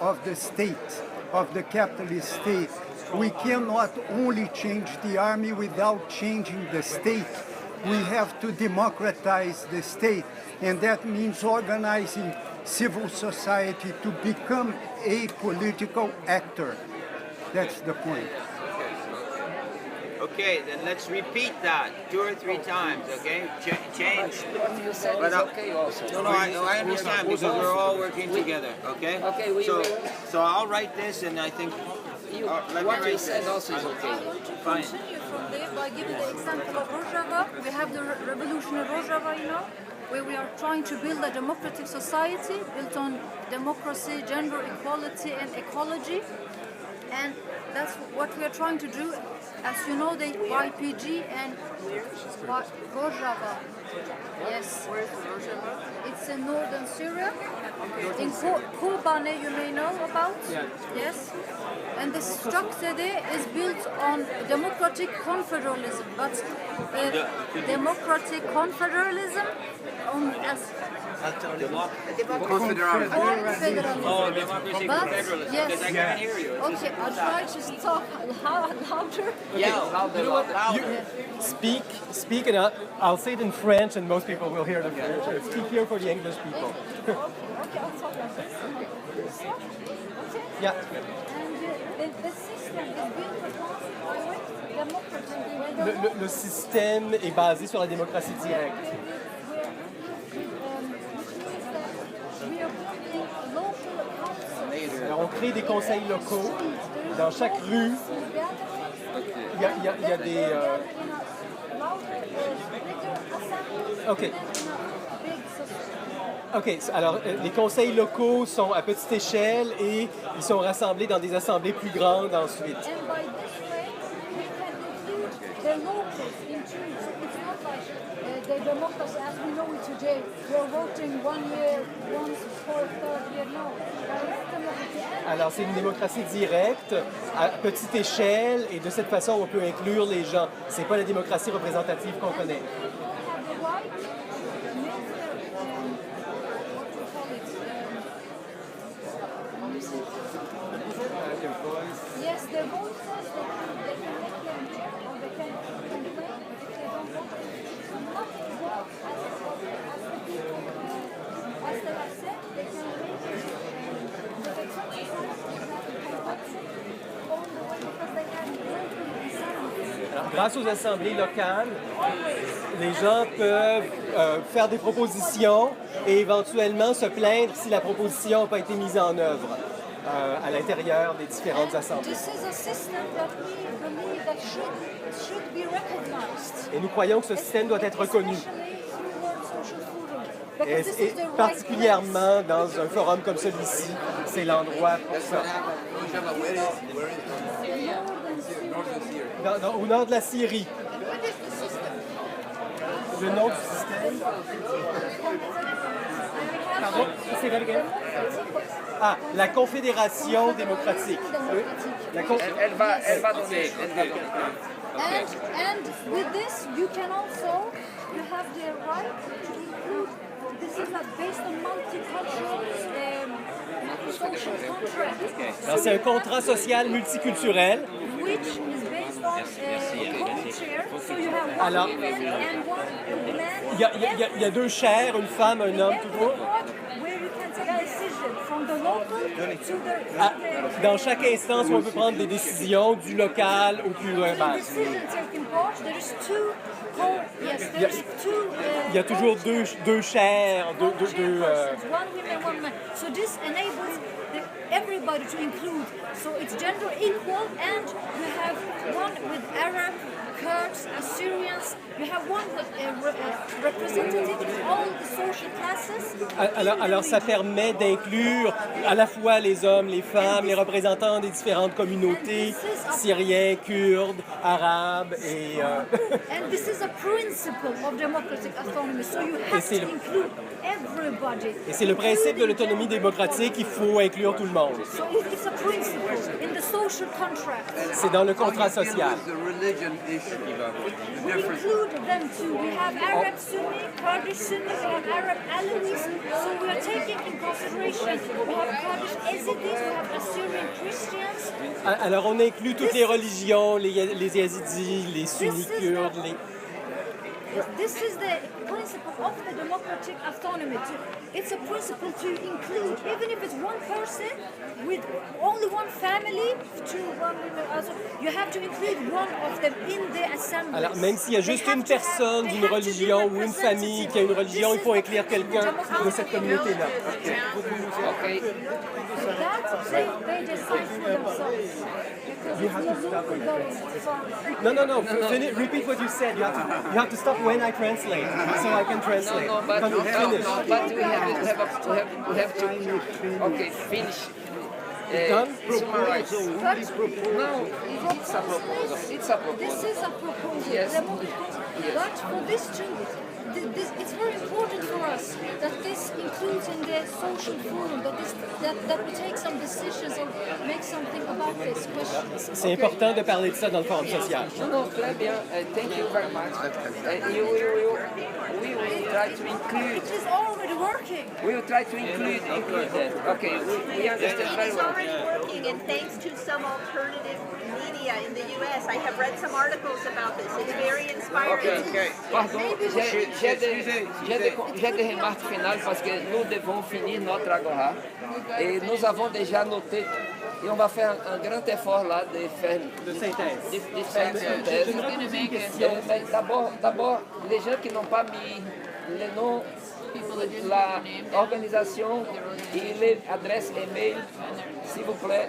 of the state, of the capitalist state. We cannot only change the army without changing the state. We have to democratize the state, and that means organizing civil society to become a political actor. That's the point. Okay, then let's repeat that 2 or 3 times, okay? Change. You said But, it's okay also. No, I understand because we're all working together, okay? Okay, so I'll write this, and I think what you said also is okay. Fine. Continue from there by giving the example of Rojava. We have the revolution in Rojava, where we are trying to build a democratic society built on democracy, gender equality, and ecology. And that's what we are trying to do. As you know, the YPG and Rojava. Yes. Where's Rojava? It's in northern Syria. In Kobane, you may know about. Yeah. Yes. And the structure there is built on democratic confederalism. But democratic confederalism as Confederalism. Oh, democracy but, confederalism. yes. Because I can't hear you. It's Okay, I'll try to talk louder. Speak, and I'll say it in French, and most people will hear the French. Speak here for the English people. Okay, I'll talk like this. Okay? Yeah. And the system is built upon democracy. Le système est basé sur la démocratie directe. Alors, on crée des conseils locaux. Dans chaque rue, il y a des... OK, alors les conseils locaux sont à petite échelle et ils sont rassemblés dans des assemblées plus grandes ensuite. The locals into it's not like the democracy as we know it today. We're voting 1 year, once for a third year. No, Alors c'est une démocratie directe, à petite échelle, et de cette façon on peut inclure les gens. C'est pas la démocratie représentative qu'on connaît. yes, the voters they can make them or they can complain if they don't vote. Not vote as the people as they have said, they can raise the exercise on the way because they have great incentives. Alors, grâce aux assemblées locales, les gens peuvent faire des propositions et éventuellement se plaindre si la proposition n'a pas été mise en œuvre à l'intérieur des différentes assemblées. This is a system that we believe that should be recognized. Et nous croyons que ce système doit être reconnu. Et particulièrement dans un forum comme celui-ci, c'est l'endroit pour ça. Au nord de la Syrie. Le nom du système. Pardon? C'est là, Ah, la Confédération démocratique. Elle va donner. And with this, you can also have the right to include. This is based on multicultural social contract. Alors, c'est un contrat social multiculturel. Which is based on co-chair. So you have one Alors, woman and one man. il y a deux chairs, une femme, un homme, toujours. Where you can take a decision from the local to the. Dans chaque instance où on peut prendre des décisions du local au plus global. Il y a toujours deux chairs, deux One woman, one man. So this enables everybody to include. So it's gender equal, and you have one with Arab, Kurds, Assyrians. You have one with representative of all the social classes. Alors ça permet d'inclure à la fois les hommes, les femmes, les représentants des différentes communautés, syriens, kurdes, arabes et... And this is a principle of democratic autonomy, so you have to include everybody. Et c'est le principe de l'autonomie démocratique, il faut inclure tout le monde. So it's a principle in the social contract. C'est dans le contrat social. We include them too. We have Arab Sunni, Kurdish Sunni, we have Arab Alawis, so we are taking in consideration. We have Kurdish Yazidis, we have Assyrian Christians. Alors on inclut toutes les religions, les Yazidis, les sunnis kurdes, This is the principle of the democratic autonomy. It's a principle to include, even if it's one person with only one family, you have to include one of them in the assembly. Alors, même s'il y a juste une personne d'une religion ou une famille qui a une religion, il faut inclure quelqu'un de cette communauté-là. Okay. They decide for themselves. You have to stop when I translate. Repeat what you said. You have to stop when I translate, so I can translate. But we have to. Okay, finish. Done? Summarize. No, it's a proposal. It's a proposal. This is a proposal. Yes. But for this to, it's very important for us that this includes in the social forum, that we take some decisions or make something about this question. C'est important de parler de ça dans le forum social. No, très bien. Thank you very much. We will try to include. It is already working. We will try to include that. Okay, we understand very It's well. already working, and thanks to some alternative media in the U.S., I have read some articles about this. It's very inspiring. Pardon, j'ai des remarques finales parce que nous devons finir notre agora. Et nous avons déjà noté, et on va faire un grand effort là de faire de synthèse. De faire une synthèse. Mais d'abord, les gens qui n'ont pas mis les noms, l'organisation et les adresses e-mail, s'il vous plaît,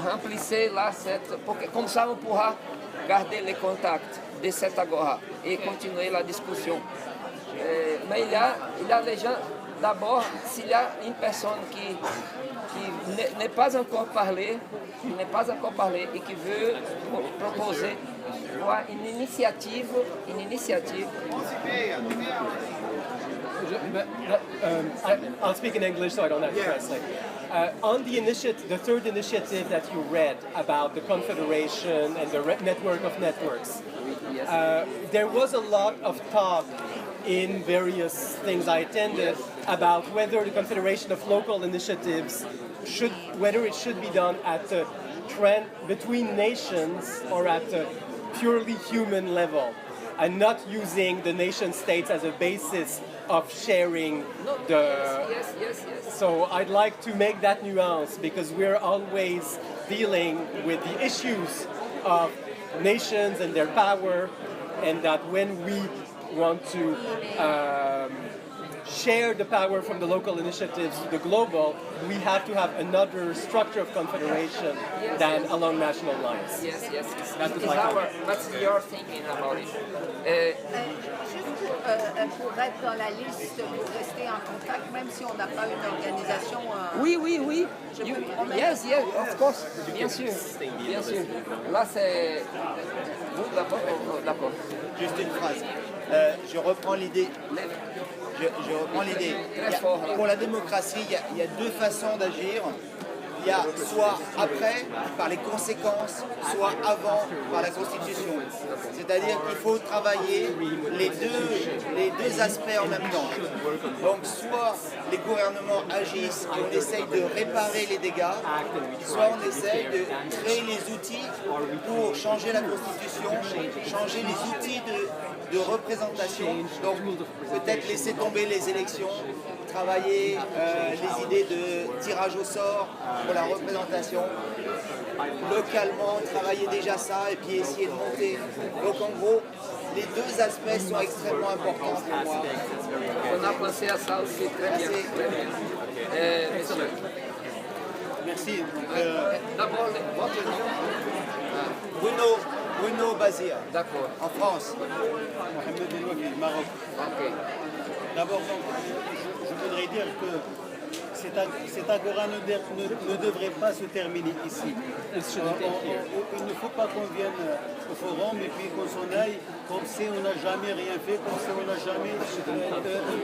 remplissez là comme ça on pourra garder les contacts de cette agora et continuer la discussion. Mais il y a les gens, d'abord, s'il y a une personne qui n'est pas encore parlé, et qui veut proposer une initiative. I'll speak in English so I don't have to translate. On the third initiative that you read about the Confederation and the network of networks, there was a lot of talk in various things I attended about whether the Confederation of Local Initiatives whether it should be done at the trend between nations or at a purely human level, and not using the nation states as a basis of sharing the... Yes. So I'd like to make that nuance, because we're always dealing with the issues of nations and their power, and that when we want to share the power from the local initiatives to the global, we have to have another structure of confederation than along national lines. Yes. That's your thinking about it. Pour être dans la liste, pour rester en contact, même si on n'a pas une organisation. Oui. Yes, of course. Bien sûr. Là, c'est... Vous, d'accord. Juste une phrase. Je reprends l'idée. Pour la démocratie, il y a deux façons d'agir. Il y a soit après, par les conséquences, soit avant, par la Constitution. C'est-à-dire qu'il faut travailler les deux aspects en même temps. Donc soit les gouvernements agissent et on essaye de réparer les dégâts, soit on essaye de créer les outils pour changer la Constitution, changer les outils de représentation. Donc peut-être laisser tomber les élections, travailler les idées de tirage au sort pour la représentation, localement travailler déjà ça et puis essayer de monter. Donc en gros, les deux aspects sont extrêmement importants pour moi. On a pensé à ça aussi, très bien. Monsieur. Merci. D'abord, votre nom. Bruno Bazir. D'accord. En France. Mohamed Elouafi, Maroc. Ok. D'abord, je voudrais dire que cette agora ne devrait pas se terminer ici. Il ne faut pas qu'on vienne au forum et puis qu'on s'en aille comme si on n'a jamais rien fait, comme si on n'a jamais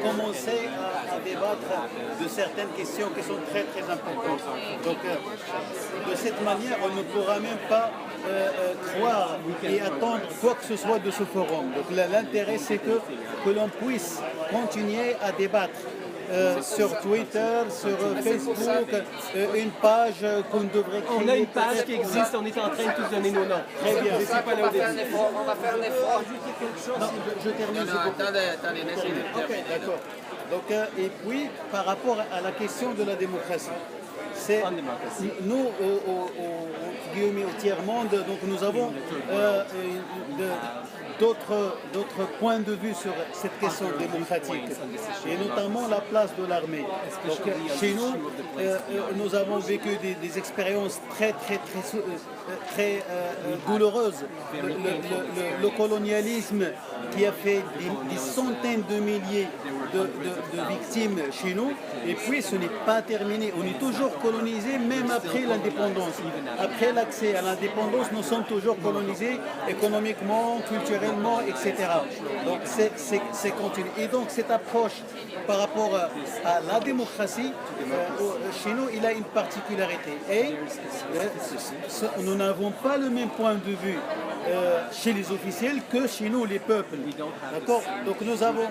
commencé à débattre de certaines questions qui sont très très importantes. Donc de cette manière, on ne pourra même pas croire et attendre quoi que ce soit de ce forum. Donc l'intérêt, c'est que l'on puisse continuer à débattre sur Twitter, sur Facebook, une page qu'on devrait créer. On a une page qui existe, on est en train de tous donner nos noms. Très bien. On va faire un effort. Non, je termine. Attendez, laissez-le terminer. D'accord. Donc, et puis, par rapport à la question de la démocratie, c'est nous, au tiers-monde, donc nous avons d'autres points de vue sur cette question démocratique, et notamment la place de l'armée. Donc, chez nous, nous avons vécu des expériences très douloureuses. Le colonialisme qui a fait des centaines de milliers de victimes chez nous, et puis ce n'est pas terminé. On est toujours colonisé, même après l'indépendance. Après l'accès à l'indépendance, nous sommes toujours colonisés économiquement, culturellement, etc. Donc c'est continu. Et donc cette approche par rapport à la démocratie, chez nous, il a une particularité. Et nous n'avons pas le même point de vue chez les officiels que chez nous, les peuples. D'accord. Donc nous avons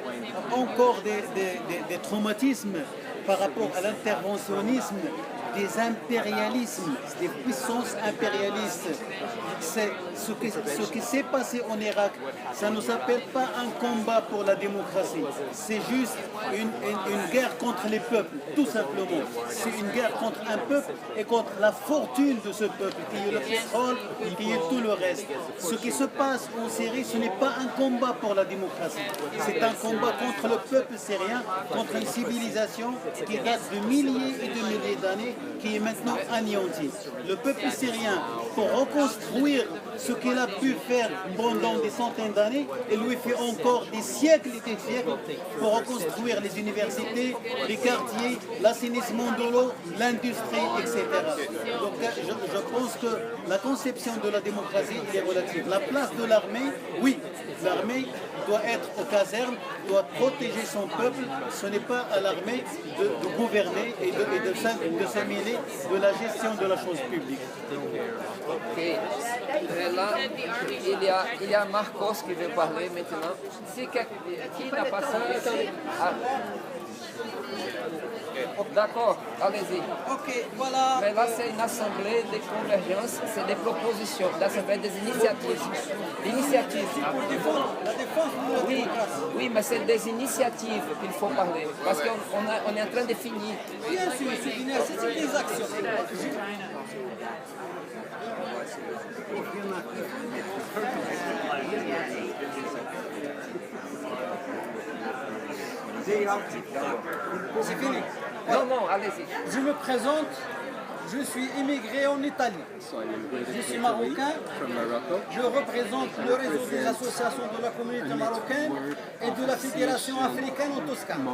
encore des traumatismes par rapport à l'interventionnisme des impérialismes, des puissances impérialistes. C'est ce qui s'est passé en Irak, ça ne s'appelle pas un combat pour la démocratie, c'est juste une guerre contre les peuples, tout simplement. C'est une guerre contre un peuple et contre la fortune de ce peuple, qui est le pétrole, qui est tout le reste. Ce qui se passe en Syrie, ce n'est pas un combat pour la démocratie, c'est un combat contre le peuple syrien, contre une civilisation qui date de milliers et de milliers d'années, qui est maintenant anéantie. Le peuple syrien, pour reconstruire ce qu'il a pu faire pendant des centaines d'années, il lui fait encore des siècles et des siècles pour reconstruire les universités, les quartiers, l'assainissement de l'eau, l'industrie, etc. Donc je pense que la conception de la démocratie est relative. La place de l'armée, oui, l'armée doit être aux casernes, doit protéger son peuple. Ce n'est pas à l'armée de gouverner et de s'amêler de la gestion de la chose publique. Ok. Et là, il y a Marcos qui veut parler maintenant. Qui n'a pas ça? D'accord, allez-y. Ok, voilà. Mais là, c'est une assemblée de convergence, c'est des propositions, là, ça fait des initiatives. Pour défendre la défense de la démocratie. Oui, mais c'est des initiatives qu'il faut parler, parce qu'on est en train de finir. Bien sûr, c'est des actions. C'est fini. Non, allez-y. Je me présente, je suis immigré en Italie. Je suis marocain. Je représente le réseau des associations de la communauté marocaine et de la Fédération africaine en Toscane.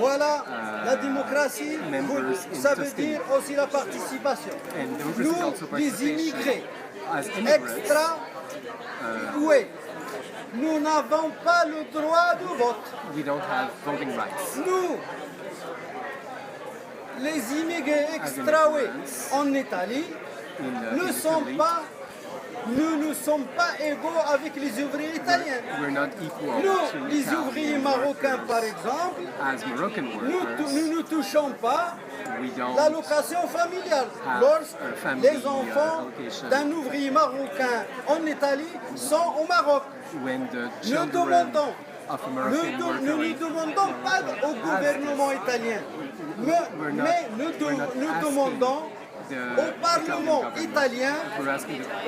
Voilà, la démocratie, ça veut dire aussi la participation. Nous, les immigrés, oui, nous n'avons pas le droit de vote. Nous, les immigrés extrawés en Italie nous ne sommes pas égaux avec les ouvriers italiens. Nous, les ouvriers marocains par exemple, nous ne touchons pas l'allocation familiale. Lorsque les enfants d'un ouvrier marocain en Italie sont au Maroc, nous ne demandons pas au gouvernement italien, mais nous demandons au Parlement italien,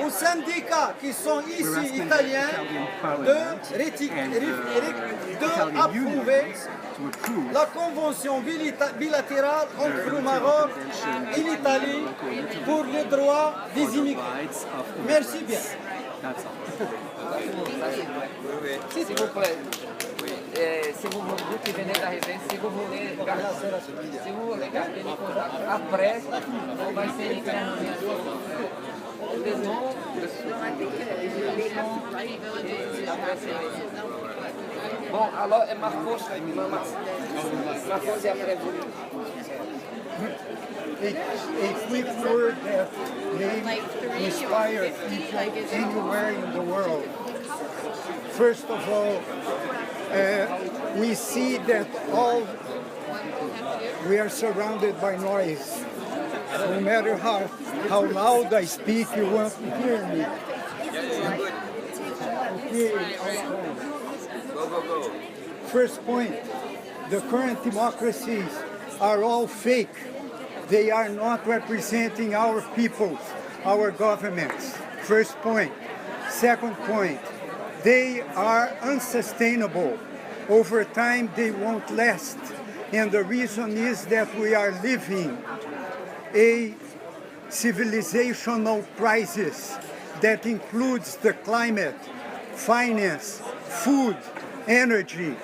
aux syndicats qui sont ici italiens, d'approuver la convention bilatérale entre le Maroc et l'Italie pour les droits des immigrés. Merci bien. S'il vous plaît, si vous qui venez d'arriver, si vous voulez garder le contact après, on va essayer de faire les noms, Bon, alors, Marcos et après vous. A quick word that may inspire people anywhere in the world. First of all, we see that all We are surrounded by noise. No matter how loud I speak, you won't hear me. Go. First point, the current democracies are all fake. They are not representing our peoples, our governments. First point. Second point, they are unsustainable. Over time, they won't last. And the reason is that we are living a civilizational crisis that includes the climate, finance, food, energy,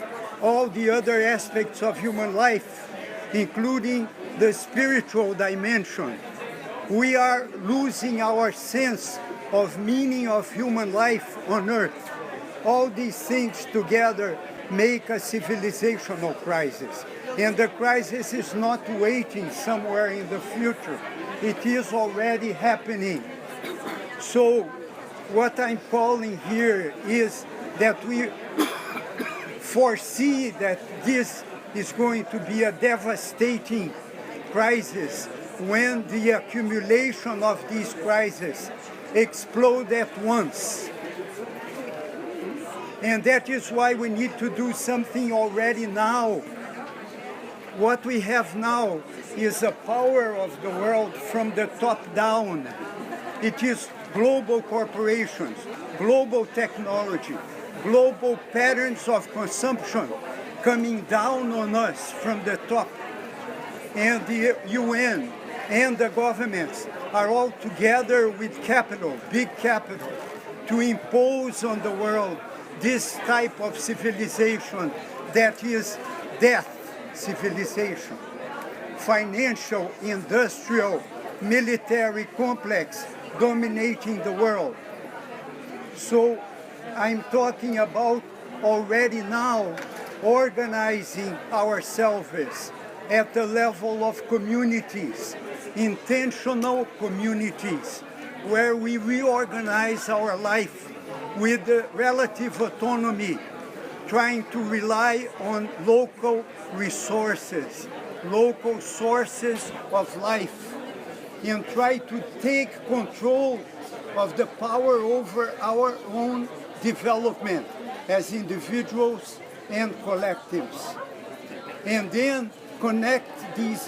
all the other aspects of human life, including the spiritual dimension. We are losing our sense of meaning of human life on Earth. All these things together make a civilizational crisis. And the crisis is not waiting somewhere in the future. It is already happening. So what I'm calling here is that we foresee that this is going to be a devastating crisis when the accumulation of these crises explode at once. And that is why we need to do something already now. What we have now is a power of the world from the top down. It is global corporations, global technology, global patterns of consumption coming down on us from the top. And the UN and the governments are all together with capital, big capital, to impose on the world this type of civilization that is death civilization. Financial, industrial, military complex dominating the world. So I'm talking about already now organizing ourselves at the level of communities, intentional communities, where we reorganize our life with relative autonomy, trying to rely on local resources, local sources of life, and try to take control of the power over our own development as individuals and collectives. And then connect these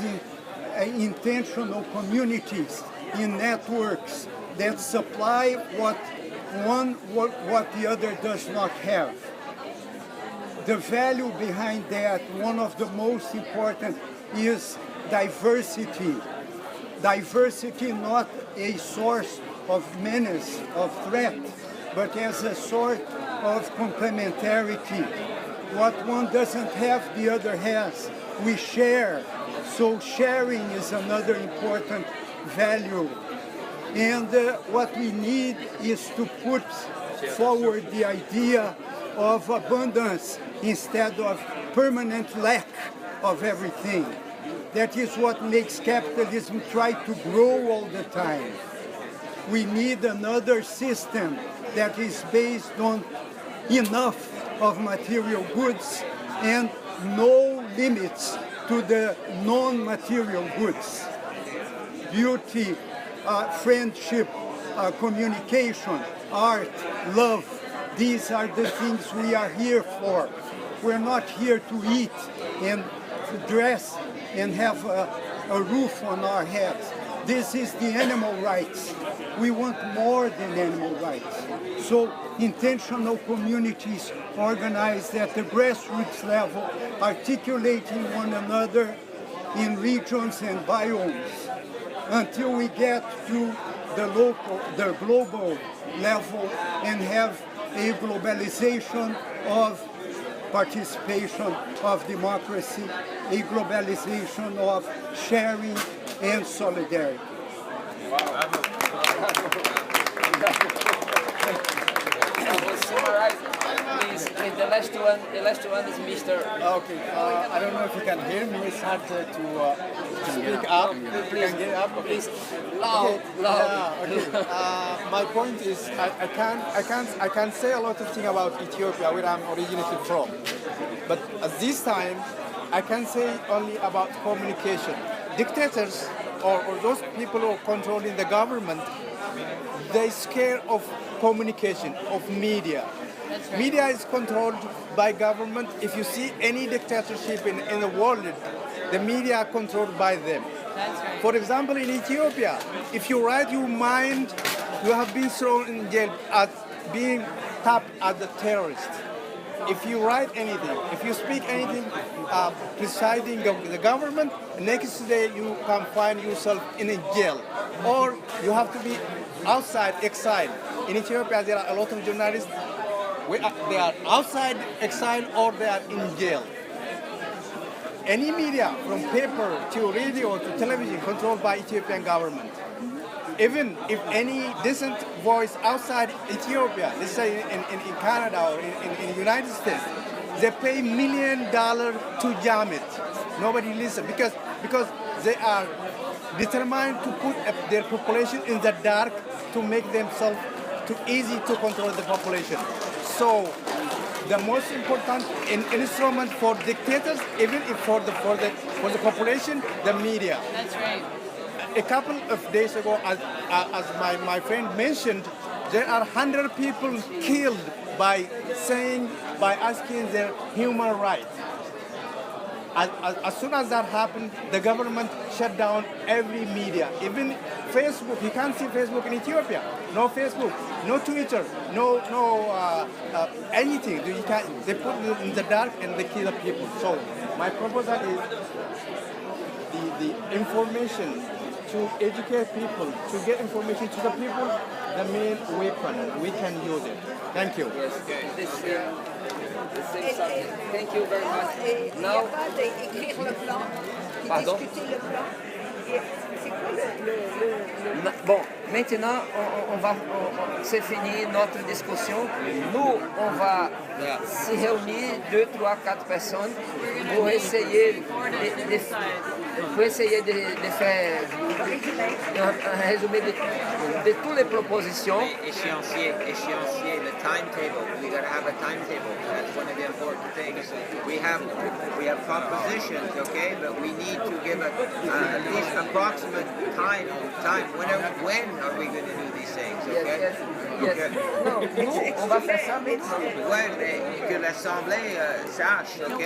intentional communities in networks that supply what the other does not have. The value behind that, one of the most important, is diversity. Diversity not a source of menace, of threat, but as a sort of complementarity. What one doesn't have, the other has. We share. So sharing is another important value. And what we need is to put forward the idea of abundance instead of permanent lack of everything. That is what makes capitalism try to grow all the time. We need another system that is based on enough of material goods and no limits to the non-material goods. Beauty, friendship, communication, art, love, these are the things we are here for. We're not here to eat and to dress and have a roof on our heads. This is the animal rights. We want more than animal rights. So intentional communities organized at the grassroots level, articulating one another in regions and biomes, until we get to the global level and have a globalization of participation, of democracy, a globalization of sharing and solidarity. Please, the last one is Mr. Okay, I don't know if you can hear me. It's hard to speak up. Please, get up, please, loud. Yeah, okay. My point is, I can say a lot of things about Ethiopia, where I'm originated from, but at this time, I can say only about communication. Dictators or those people who are controlling the government, they scare of communication, of media. That's right. Media is controlled by government. If you see any dictatorship in the world, the media are controlled by them. That's right. For example, in Ethiopia, if you write your mind, you have been thrown in jail as being tapped as a terrorist. If you write anything, if you speak anything presiding the government, next day you can find yourself in a jail. Or you have to be outside, exiled. In Ethiopia, there are a lot of journalists. They are outside exile or they are in jail. Any media, from paper to radio to television, controlled by Ethiopian government. Even if any decent voice outside Ethiopia, let's say in Canada or in the United States, they pay $1 million to jam it. Nobody listens because they are determined to put their population in the dark to make themselves too easy to control the population. So the most important instrument for dictators, even if for the population, the media. That's right. A couple of days ago, as my friend mentioned, there are 100 people killed by asking their human rights. As soon as that happened, the government shut down every media, even Facebook. You can't see Facebook in Ethiopia. No Facebook, no Twitter, no anything. They put it in the dark and they kill the people. So my proposal is the information, to educate people, to get information to the people, the main weapon. We can use it. Thank you. Yes, the same subject. Thank you very much. Il n'y a Now, pas d'écrire le plan, et Pardon? discuter le plan. Et c'est quoi le Bon, maintenant, c'est fini notre discussion. Nous, on va se réunir 2, 3, 4 personnes pour essayer de faire un résumé de toutes les propositions. Échéancier, the timetable. We got to have a timetable. That's one of the important things. We have propositions, okay, but we need to give at least approximate time. When are we going to do these things, okay? Yes. Non, nous, on va faire ça maintenant. Ouais, mais que l'Assemblée sache, ok?